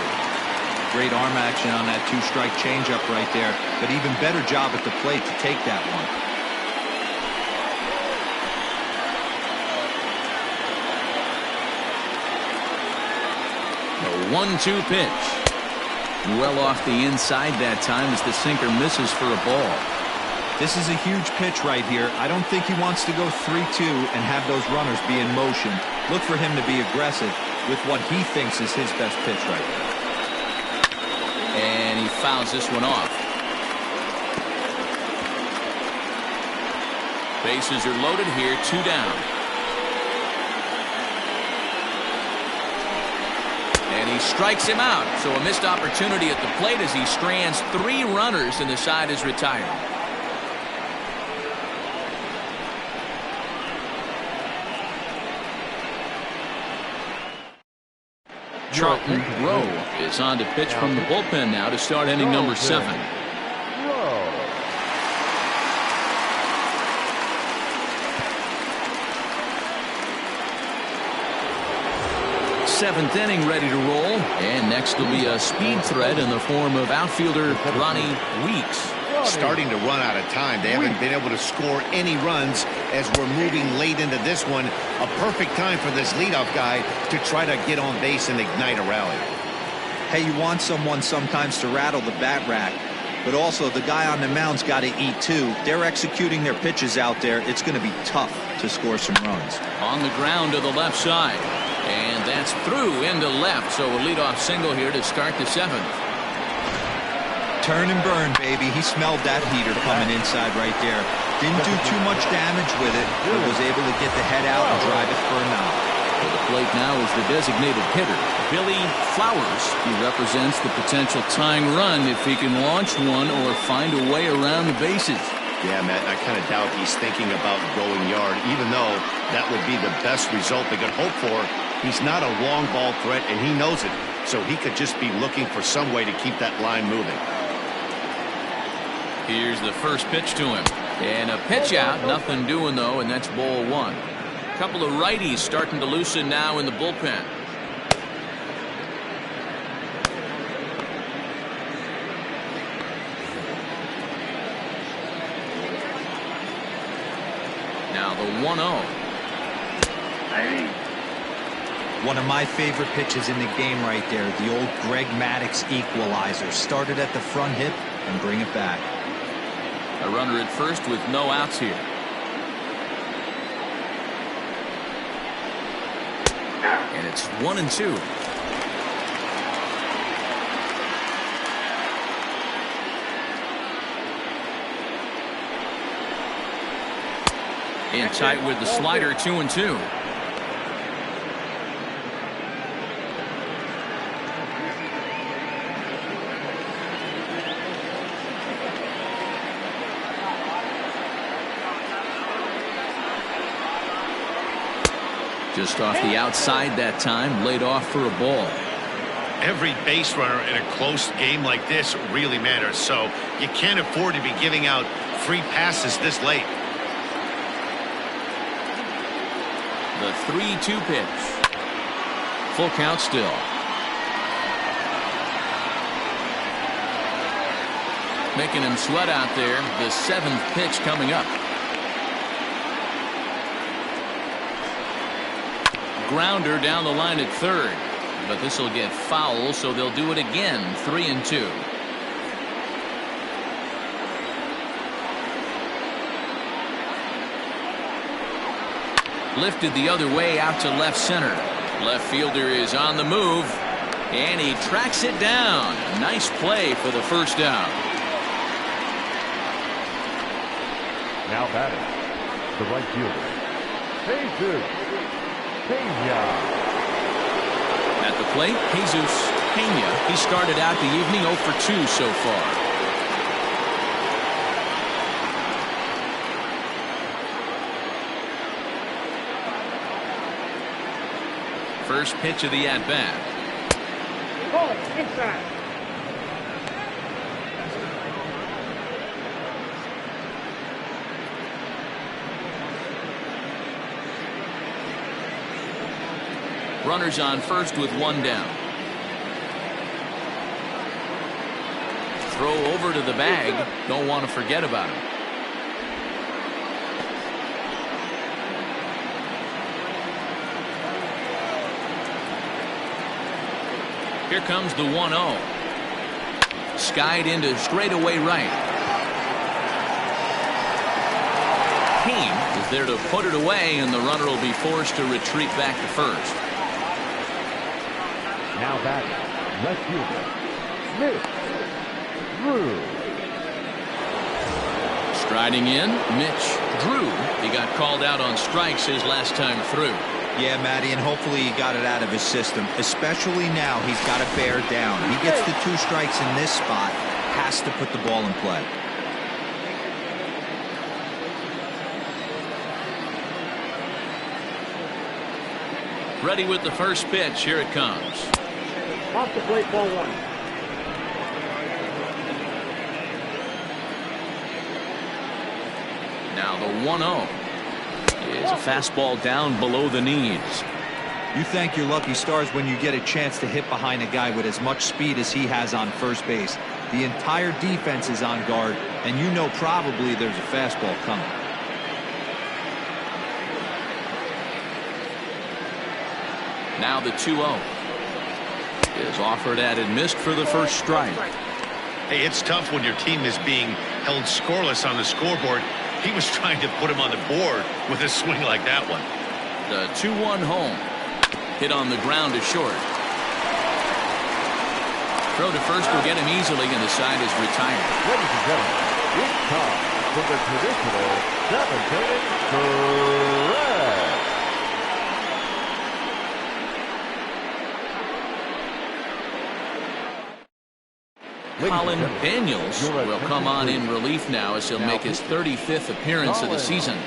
Great arm action on that 2-strike changeup right there, but even better job at the plate to take that one. The 1-2 pitch. Well off the inside that time as the sinker misses for a ball. This is a huge pitch right here. I don't think he wants to go 3-2 and have those runners be in motion. Look for him to be aggressive with what he thinks is his best pitch right there. And he fouls this one off. Bases are loaded here. 2 down. And he strikes him out. So a missed opportunity at the plate as he strands 3 runners and the side is retired. Charlton Rowe is on to pitch from the bullpen now to start inning number 7. Seventh inning ready to roll, and next will be a speed threat in the form of outfielder Ronnie Weeks. Starting to run out of time. They haven't been able to score any runs as we're moving late into this one. A perfect time for this leadoff guy to try to get on base and ignite a rally. Hey, you want someone sometimes to rattle the bat rack, but also the guy on the mound's got to eat too. They're executing their pitches out there. It's going to be tough to score some runs. On the ground to the left side, and that's through into left. So a leadoff single here to start the 7th. Turn and burn, baby. He smelled that heater coming inside right there. Didn't do too much damage with it, but was able to get the head out and drive it for a knock. To the plate now is the designated hitter, Billy Flowers. He represents the potential tying run if he can launch one or find a way around the bases. Yeah, Matt, I kind of doubt he's thinking about going yard, even though that would be the best result they could hope for. He's not a long ball threat, and he knows it, so he could just be looking for some way to keep that line moving. Here's the first pitch to him. And a pitch out, nothing doing though, and that's ball one. A couple of righties starting to loosen now in the bullpen. Now the 1-0. One of my favorite pitches in the game right there. The old Greg Maddux equalizer. Started at the front hip and bring it back. A runner at first with no outs here. And it's 1-2. In tight with the slider, 2-2. Just off the outside that time, laid off for a ball. Every base runner in a close game like this really matters, so you can't afford to be giving out free passes this late. The 3-2 pitch. Full count still. Making him sweat out there. The 7th pitch coming up. Grounder down the line at third, but this will get foul, so they'll do it again. 3-2. Lifted the other way out to left center. Left fielder is on the move, and he tracks it down. Nice play for the first down. Now batting, the right fielder, Jesus Pena. At the plate, Jesus Pena. He started out the evening 0 for 2 so far. First pitch of the at-bat. Oh, inside. Runners on first with one down. Throw over to the bag. Don't want to forget about him. Here comes the 1-0. Skied into straightaway right. Payne is there to put it away, and the runner will be forced to retreat back to first. Now batting, left fielder, Mitch Drew. Striding in, Mitch Drew. He got called out on strikes his last time through. Yeah, Matty, and hopefully he got it out of his system. Especially now, he's got to bear down. He gets the 2 strikes in this spot, has to put the ball in play. Ready with the first pitch. Here it comes. Off the plate, ball 1. Now the 1-0 is a fastball down below the knees. You thank your lucky stars when you get a chance to hit behind a guy with as much speed as he has on first base. The entire defense is on guard, and you know probably there's a fastball coming. Now the 2-0 is offered at and missed for the first strike. Hey, it's tough when your team is being held scoreless on the scoreboard. He was trying to put him on the board with a swing like that one. The 2-1 home. Hit on the ground to short. Throw to first will get him easily, and the side is retired. Ladies and gentlemen, it's time for the traditional 7th-inning stretch. Colin Daniels will come on in relief now as he'll make his 35th appearance of the season.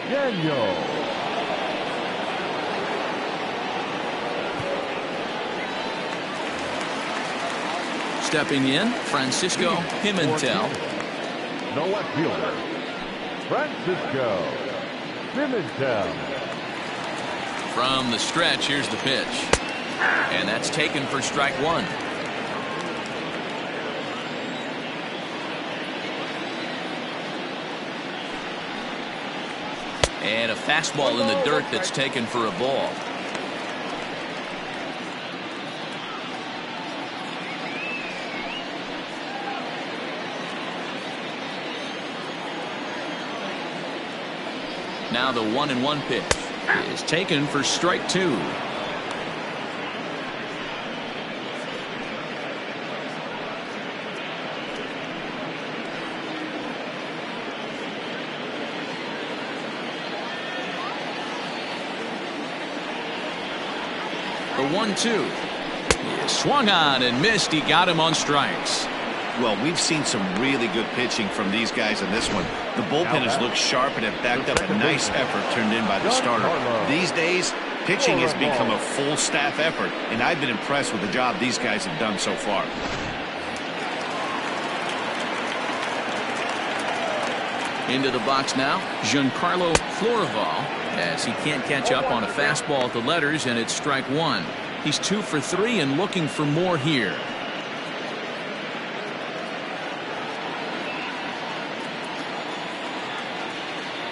Daniel. Stepping in, Francisco Pimentel. The left fielder, Francisco Pimentel. From the stretch, here's the pitch. And that's taken for strike one. And a fastball in the dirt that's taken for a ball. Now the 1-1 pitch is taken for strike two. The 1-2 swung on and missed. He got him on strikes. Well, we've seen some really good pitching from these guys in this one. The bullpen has looked sharp and have backed up a nice effort turned in by the starter. These days, pitching has become a full staff effort, and I've been impressed with the job these guys have done so far. Into the box now, Giancarlo Florival, as he can't catch up on a fastball at the letters, and it's strike one. He's 2 for 3 and looking for more here.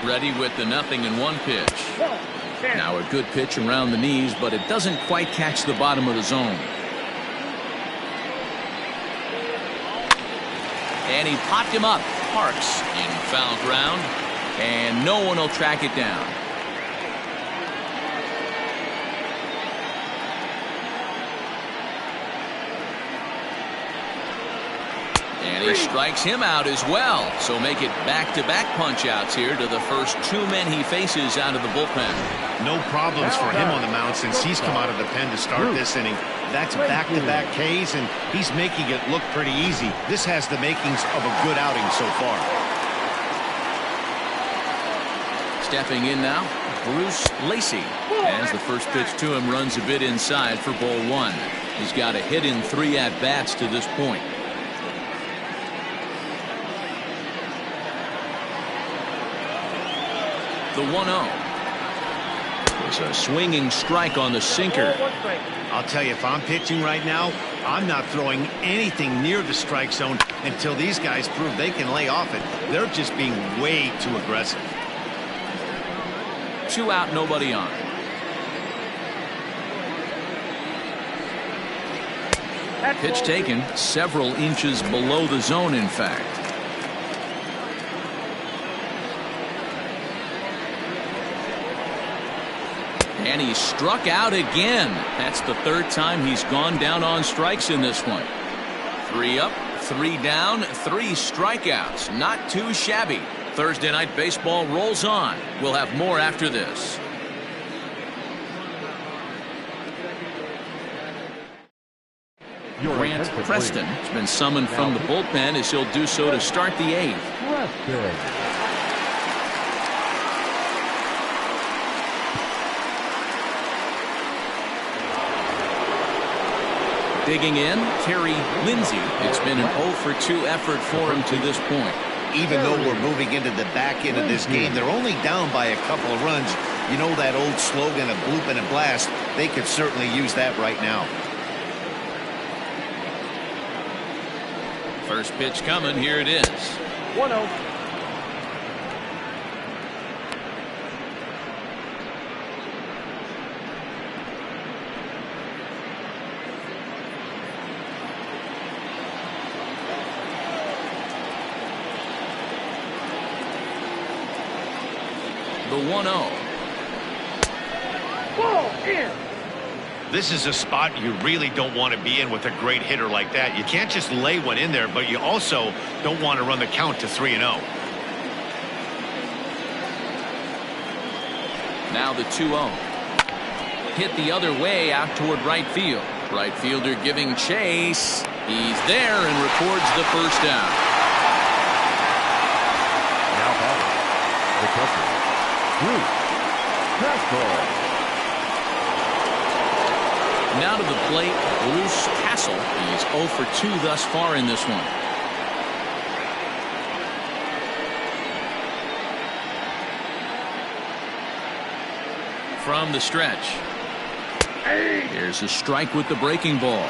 Ready with the 0-1 pitch. Now a good pitch around the knees, but it doesn't quite catch the bottom of the zone. And he popped him up. Parks in foul ground, and no one will track it down. And he strikes him out as well. So make it back-to-back punch-outs here to the first 2 men he faces out of the bullpen. No problems for him on the mound since he's come out of the pen to start this inning. That's back-to-back Ks, and he's making it look pretty easy. This has the makings of a good outing so far. Stepping in now, Bruce Lacey, as the first pitch to him runs a bit inside for ball one. He's got a hit in 3 at-bats to this point. The 1-0. It's a swinging strike on the sinker. I'll tell you, if I'm pitching right now, I'm not throwing anything near the strike zone until these guys prove they can lay off it. They're just being way too aggressive. 2 out, nobody on. Pitch taken several inches below the zone, in fact. And he struck out again. That's the 3rd time he's gone down on strikes in this one. 3 up, 3 down, 3 strikeouts. Not too shabby. Thursday Night Baseball rolls on. We'll have more after this. Grant Preston has been summoned from the bullpen as he'll do so to start the 8th. Digging in, Terry Lindsay. It's been an 0 for 2 effort for him to this point. Even though we're moving into the back end of this game, they're only down by a couple of runs. You know that old slogan of bloop and a blast? They could certainly use that right now. First pitch coming. Here it is. 1-0. The 1-0. Ball in. This is a spot you really don't want to be in with a great hitter like that. You can't just lay one in there, but you also don't want to run the count to 3-0. Now the 2-0. Hit the other way out toward right field. Right fielder giving chase. He's there and records the first down. Now batting, the catcher, Bruce Castle. Now to the plate, Bruce Castle. He's 0 for 2 thus far in this one. From the stretch. Here's a strike with the breaking ball.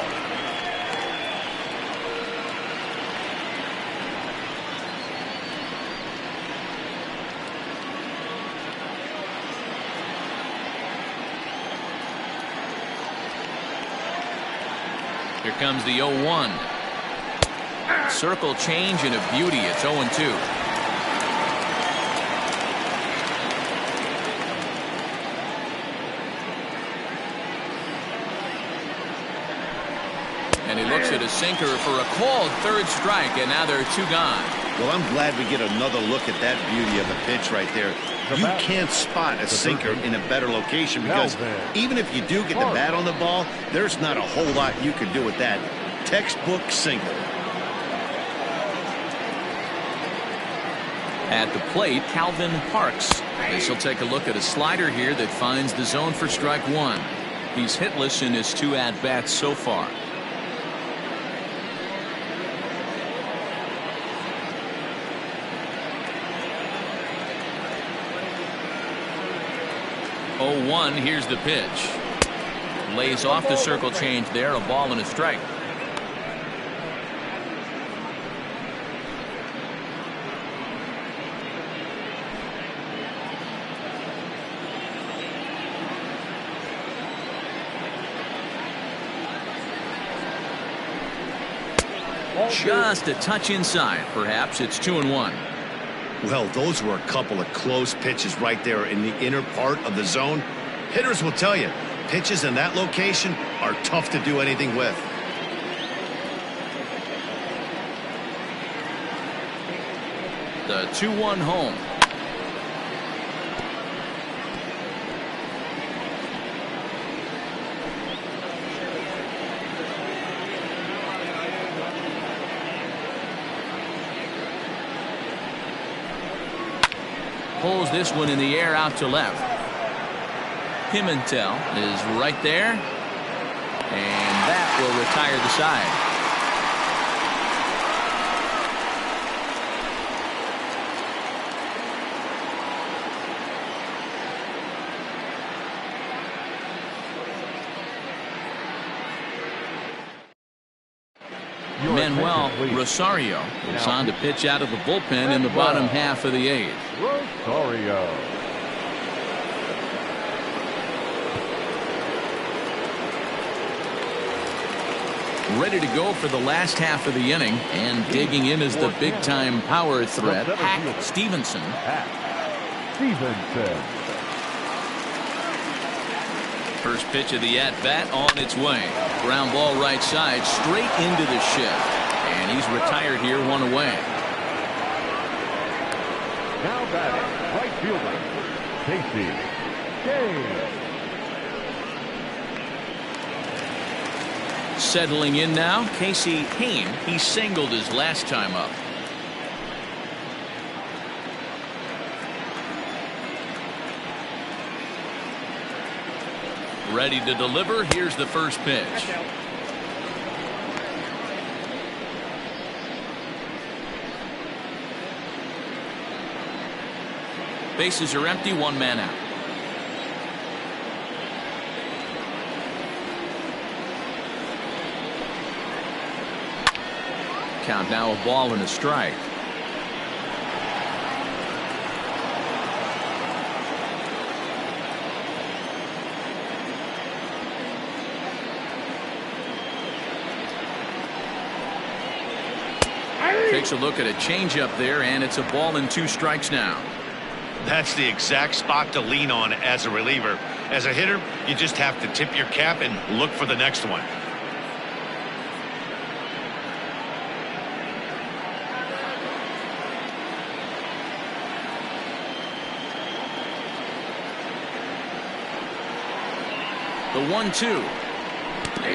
Here comes the 0-1. Circle change and a beauty. It's 0-2. And he looks at a sinker for a called third strike, and now there are 2 gone. Well, I'm glad we get another look at that beauty of a pitch right there. You can't spot a sinker in a better location because even if you do get the bat on the ball, there's not a whole lot you can do with that. Textbook sinker. At the plate, Calvin Parks. This will take a look at a slider here that finds the zone for strike 1. He's hitless in his 2 at-bats so far. Here's the pitch. Lays off the circle change there. A ball and a strike. Just a touch inside. Perhaps it's 2-1. Well, those were a couple of close pitches right there in the inner part of the zone. Hitters will tell you, pitches in that location are tough to do anything with. The 2-1 home. Pulls this one in the air out to left. Pimentel is right there, and that will retire the side. Manuel Rosario is on to pitch out of the bullpen in the bottom half of the 8th. Rosario. Ready to go for the last half of the inning, and digging in is the big-time power threat, Hack Stevenson. First pitch of the at-bat on its way. Ground ball right side, straight into the shift. And he's retired here, 1 away. Now batting, right fielder, Casey Kane. Settling in now, Casey Kane. He singled his last time up. Ready to deliver. Here's the first pitch. Bases are empty, 1 man out. Count now, a ball and a strike. Takes a look at a changeup there, and it's a ball and 2 strikes now. That's the exact spot to lean on as a reliever. As a hitter, you just have to tip your cap and look for the next one. The 1-2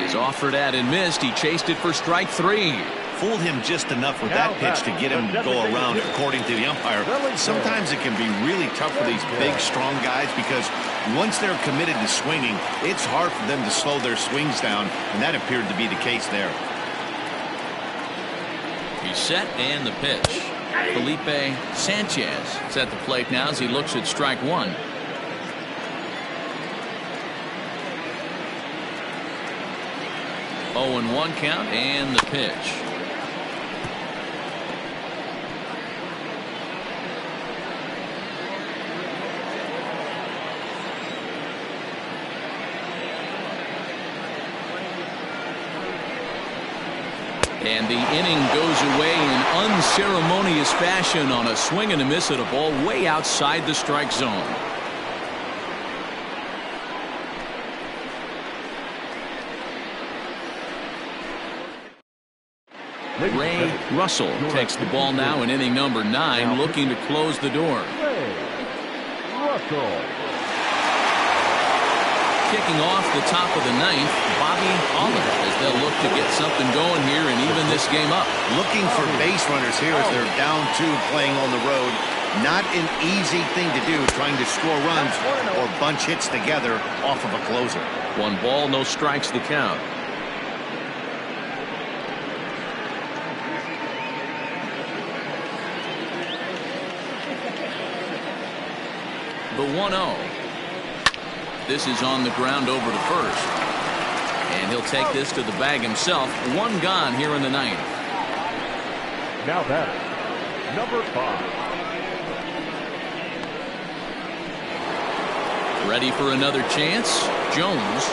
is Was offered at and missed. He chased it for strike 3. Fooled him just enough with that pitch to get him to go around, according to the umpire. Sometimes it can be really tough for these big, strong guys because once they're committed to swinging, it's hard for them to slow their swings down, and that appeared to be the case there. He's set, and the pitch. Felipe Sanchez is at the plate now as he looks at strike 1. Oh, and 1 count, and the pitch. And the inning goes away in unceremonious fashion on a swing and a miss at a ball way outside the strike zone. Ray Russell takes the ball now in inning number 9, looking to close the door. Ray Russell. Kicking off the top of the 9th, Bobby Aller, as they'll look to get something going here and even this game up. Looking for base runners here as they're down 2 playing on the road. Not an easy thing to do, trying to score runs or bunch hits together off of a closer. 1 ball, no strikes the count. The 1-0. This is on the ground over to first. And he'll take this to the bag himself. 1 gone here in the 9th. Now that number 5. Ready for another chance. Jones.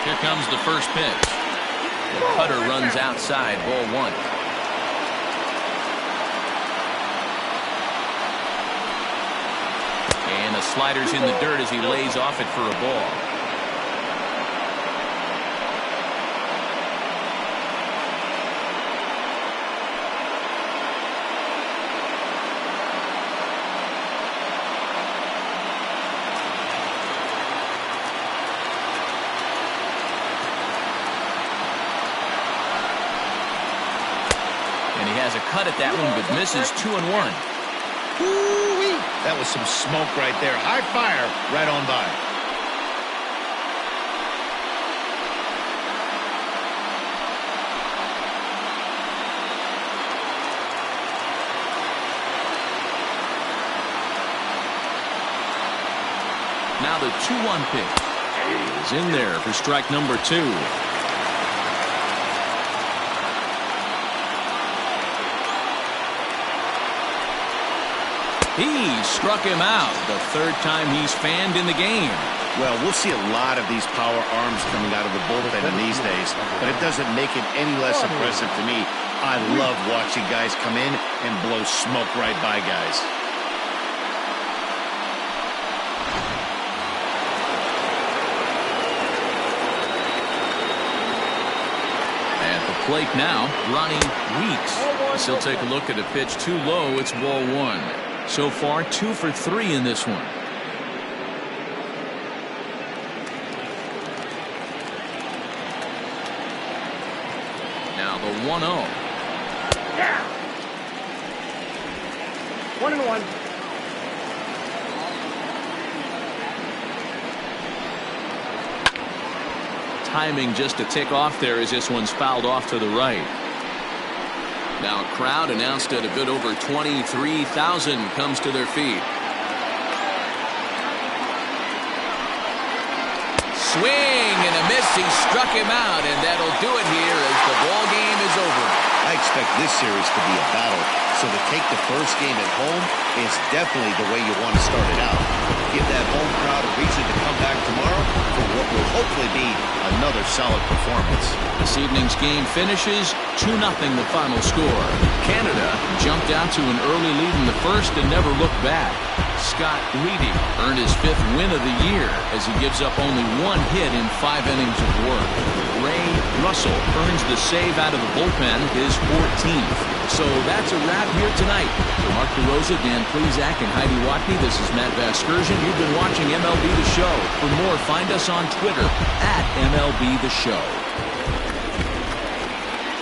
Here comes the first pitch. The cutter runs outside, ball 1. And the slider's in the dirt as he lays off it for a ball. And he has a cut at that one, but misses 2-1. Ooh-wee. That was some smoke right there. High fire right on by. Now the 2-1 pitch is in there for strike number 2. He struck him out, the 3rd time he's fanned in the game. Well, we'll see a lot of these power arms coming out of the bullpen in these days, but it doesn't make it any less impressive to me. I love watching guys come in and blow smoke right by guys. At the plate now, Ronnie Weeks. As he'll take a look at a pitch too low. It's ball 1. So far, 2 for 3 in this one. Now the 1-0. Yeah. 1-1. Timing just to tick off there as this one's fouled off to the right. Now a crowd announced at a bit over 23,000 comes to their feet. Swing and a miss. He struck him out, and that'll do it here as the ball game is over. I expect this series to be a battle, so to take the first game at home is definitely the way you want to start it out. Give that home crowd a reason to come back tomorrow for what will hopefully be another solid performance. This evening's game finishes 2-0 the final score. Canada jumped out to an early lead in the first and never looked back. Scott Reedy earned his 5th win of the year as he gives up only 1 hit in 5 innings of work. Ray Russell earns the save out of the bullpen, his 14th. So that's a wrap here tonight. For Mark DeRosa, Dan Plezak, and Heidi Watney, this is Matt Vasgersian. You've been watching MLB The Show. For more, find us on Twitter at MLB The Show.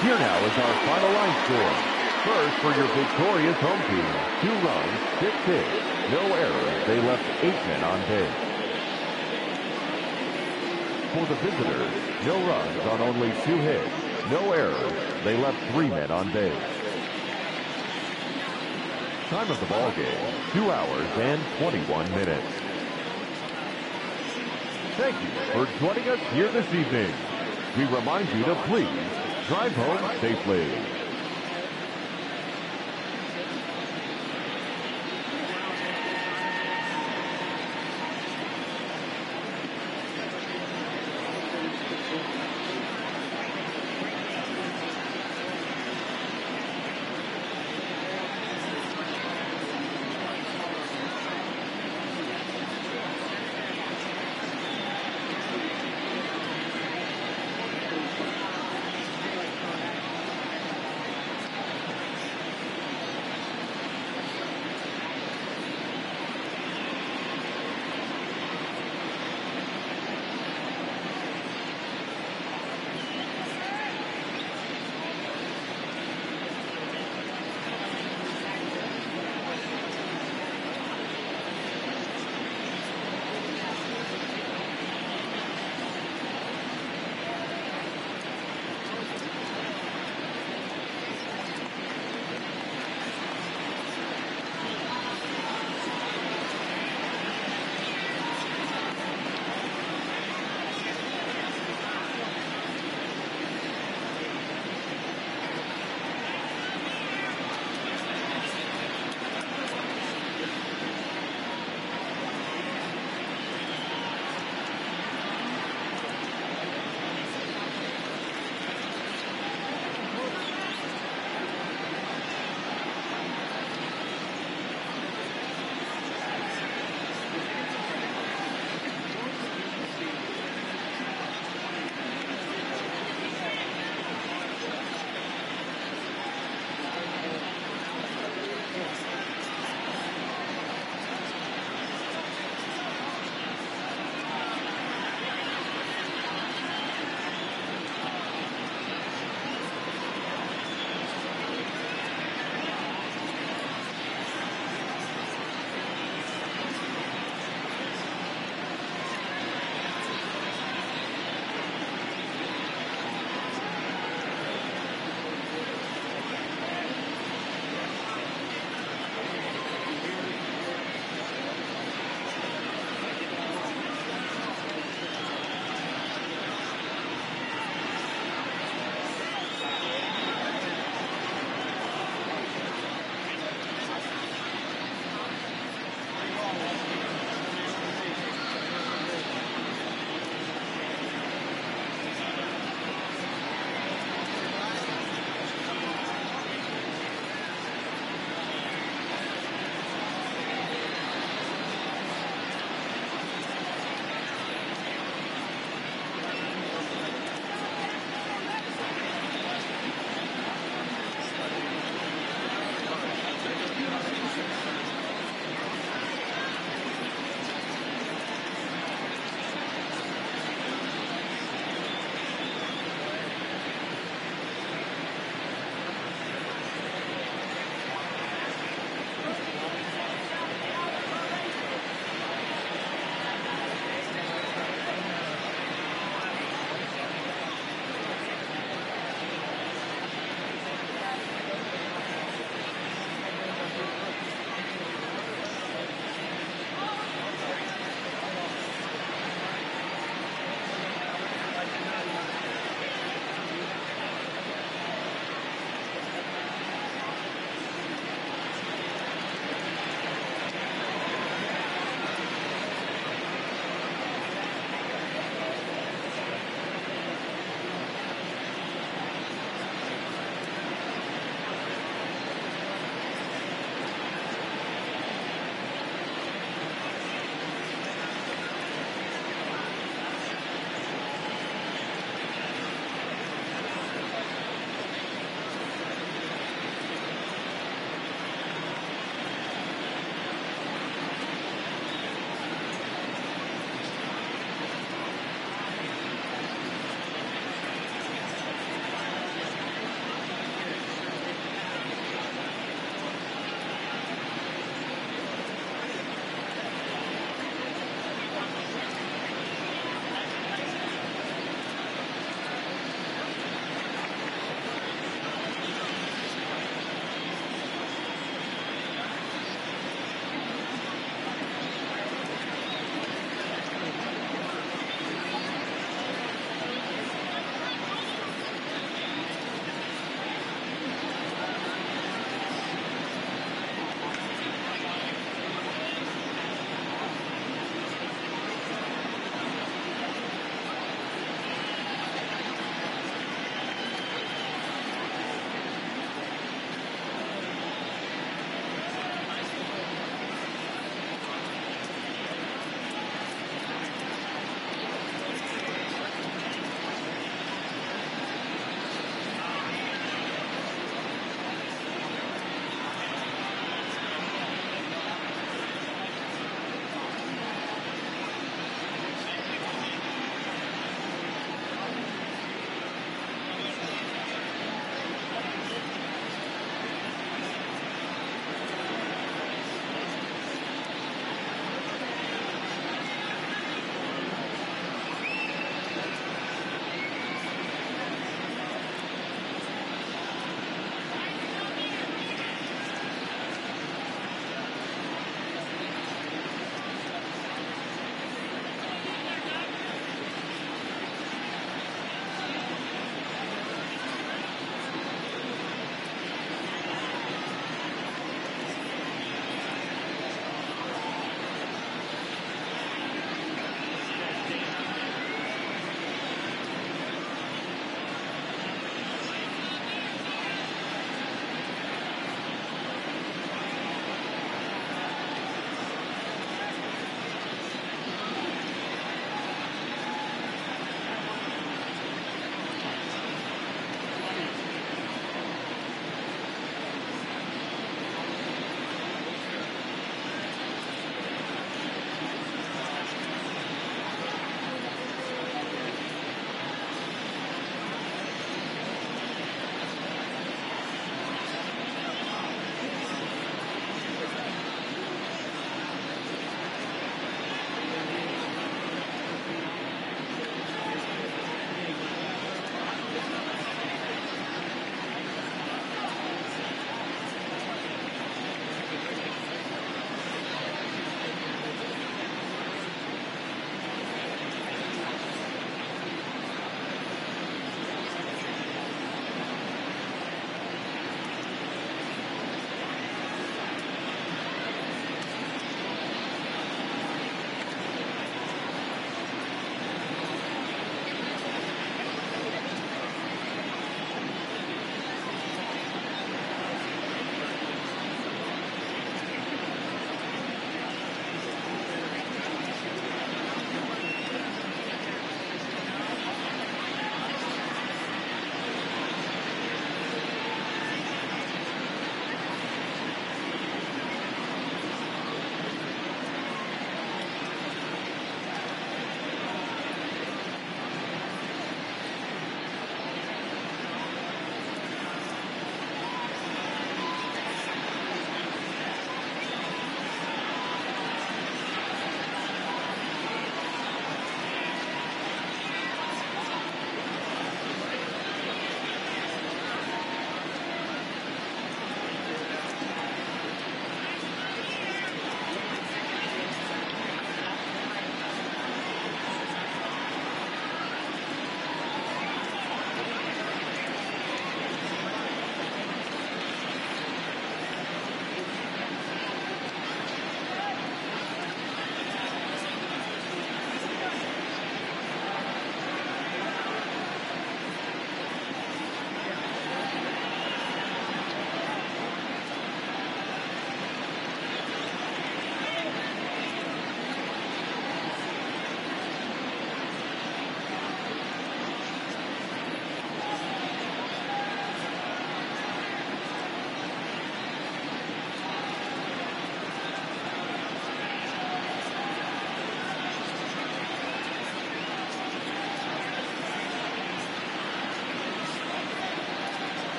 Here now is our final line score. First, for your victorious home team, 2 runs, 6 hits, no errors. They left 8 men on base. For the visitors, no runs on only 2 hits, no errors. They left 3 men on base. Time of the ball game, 2 hours and 21 minutes. Thank you for joining us here this evening. We remind you to please drive home safely.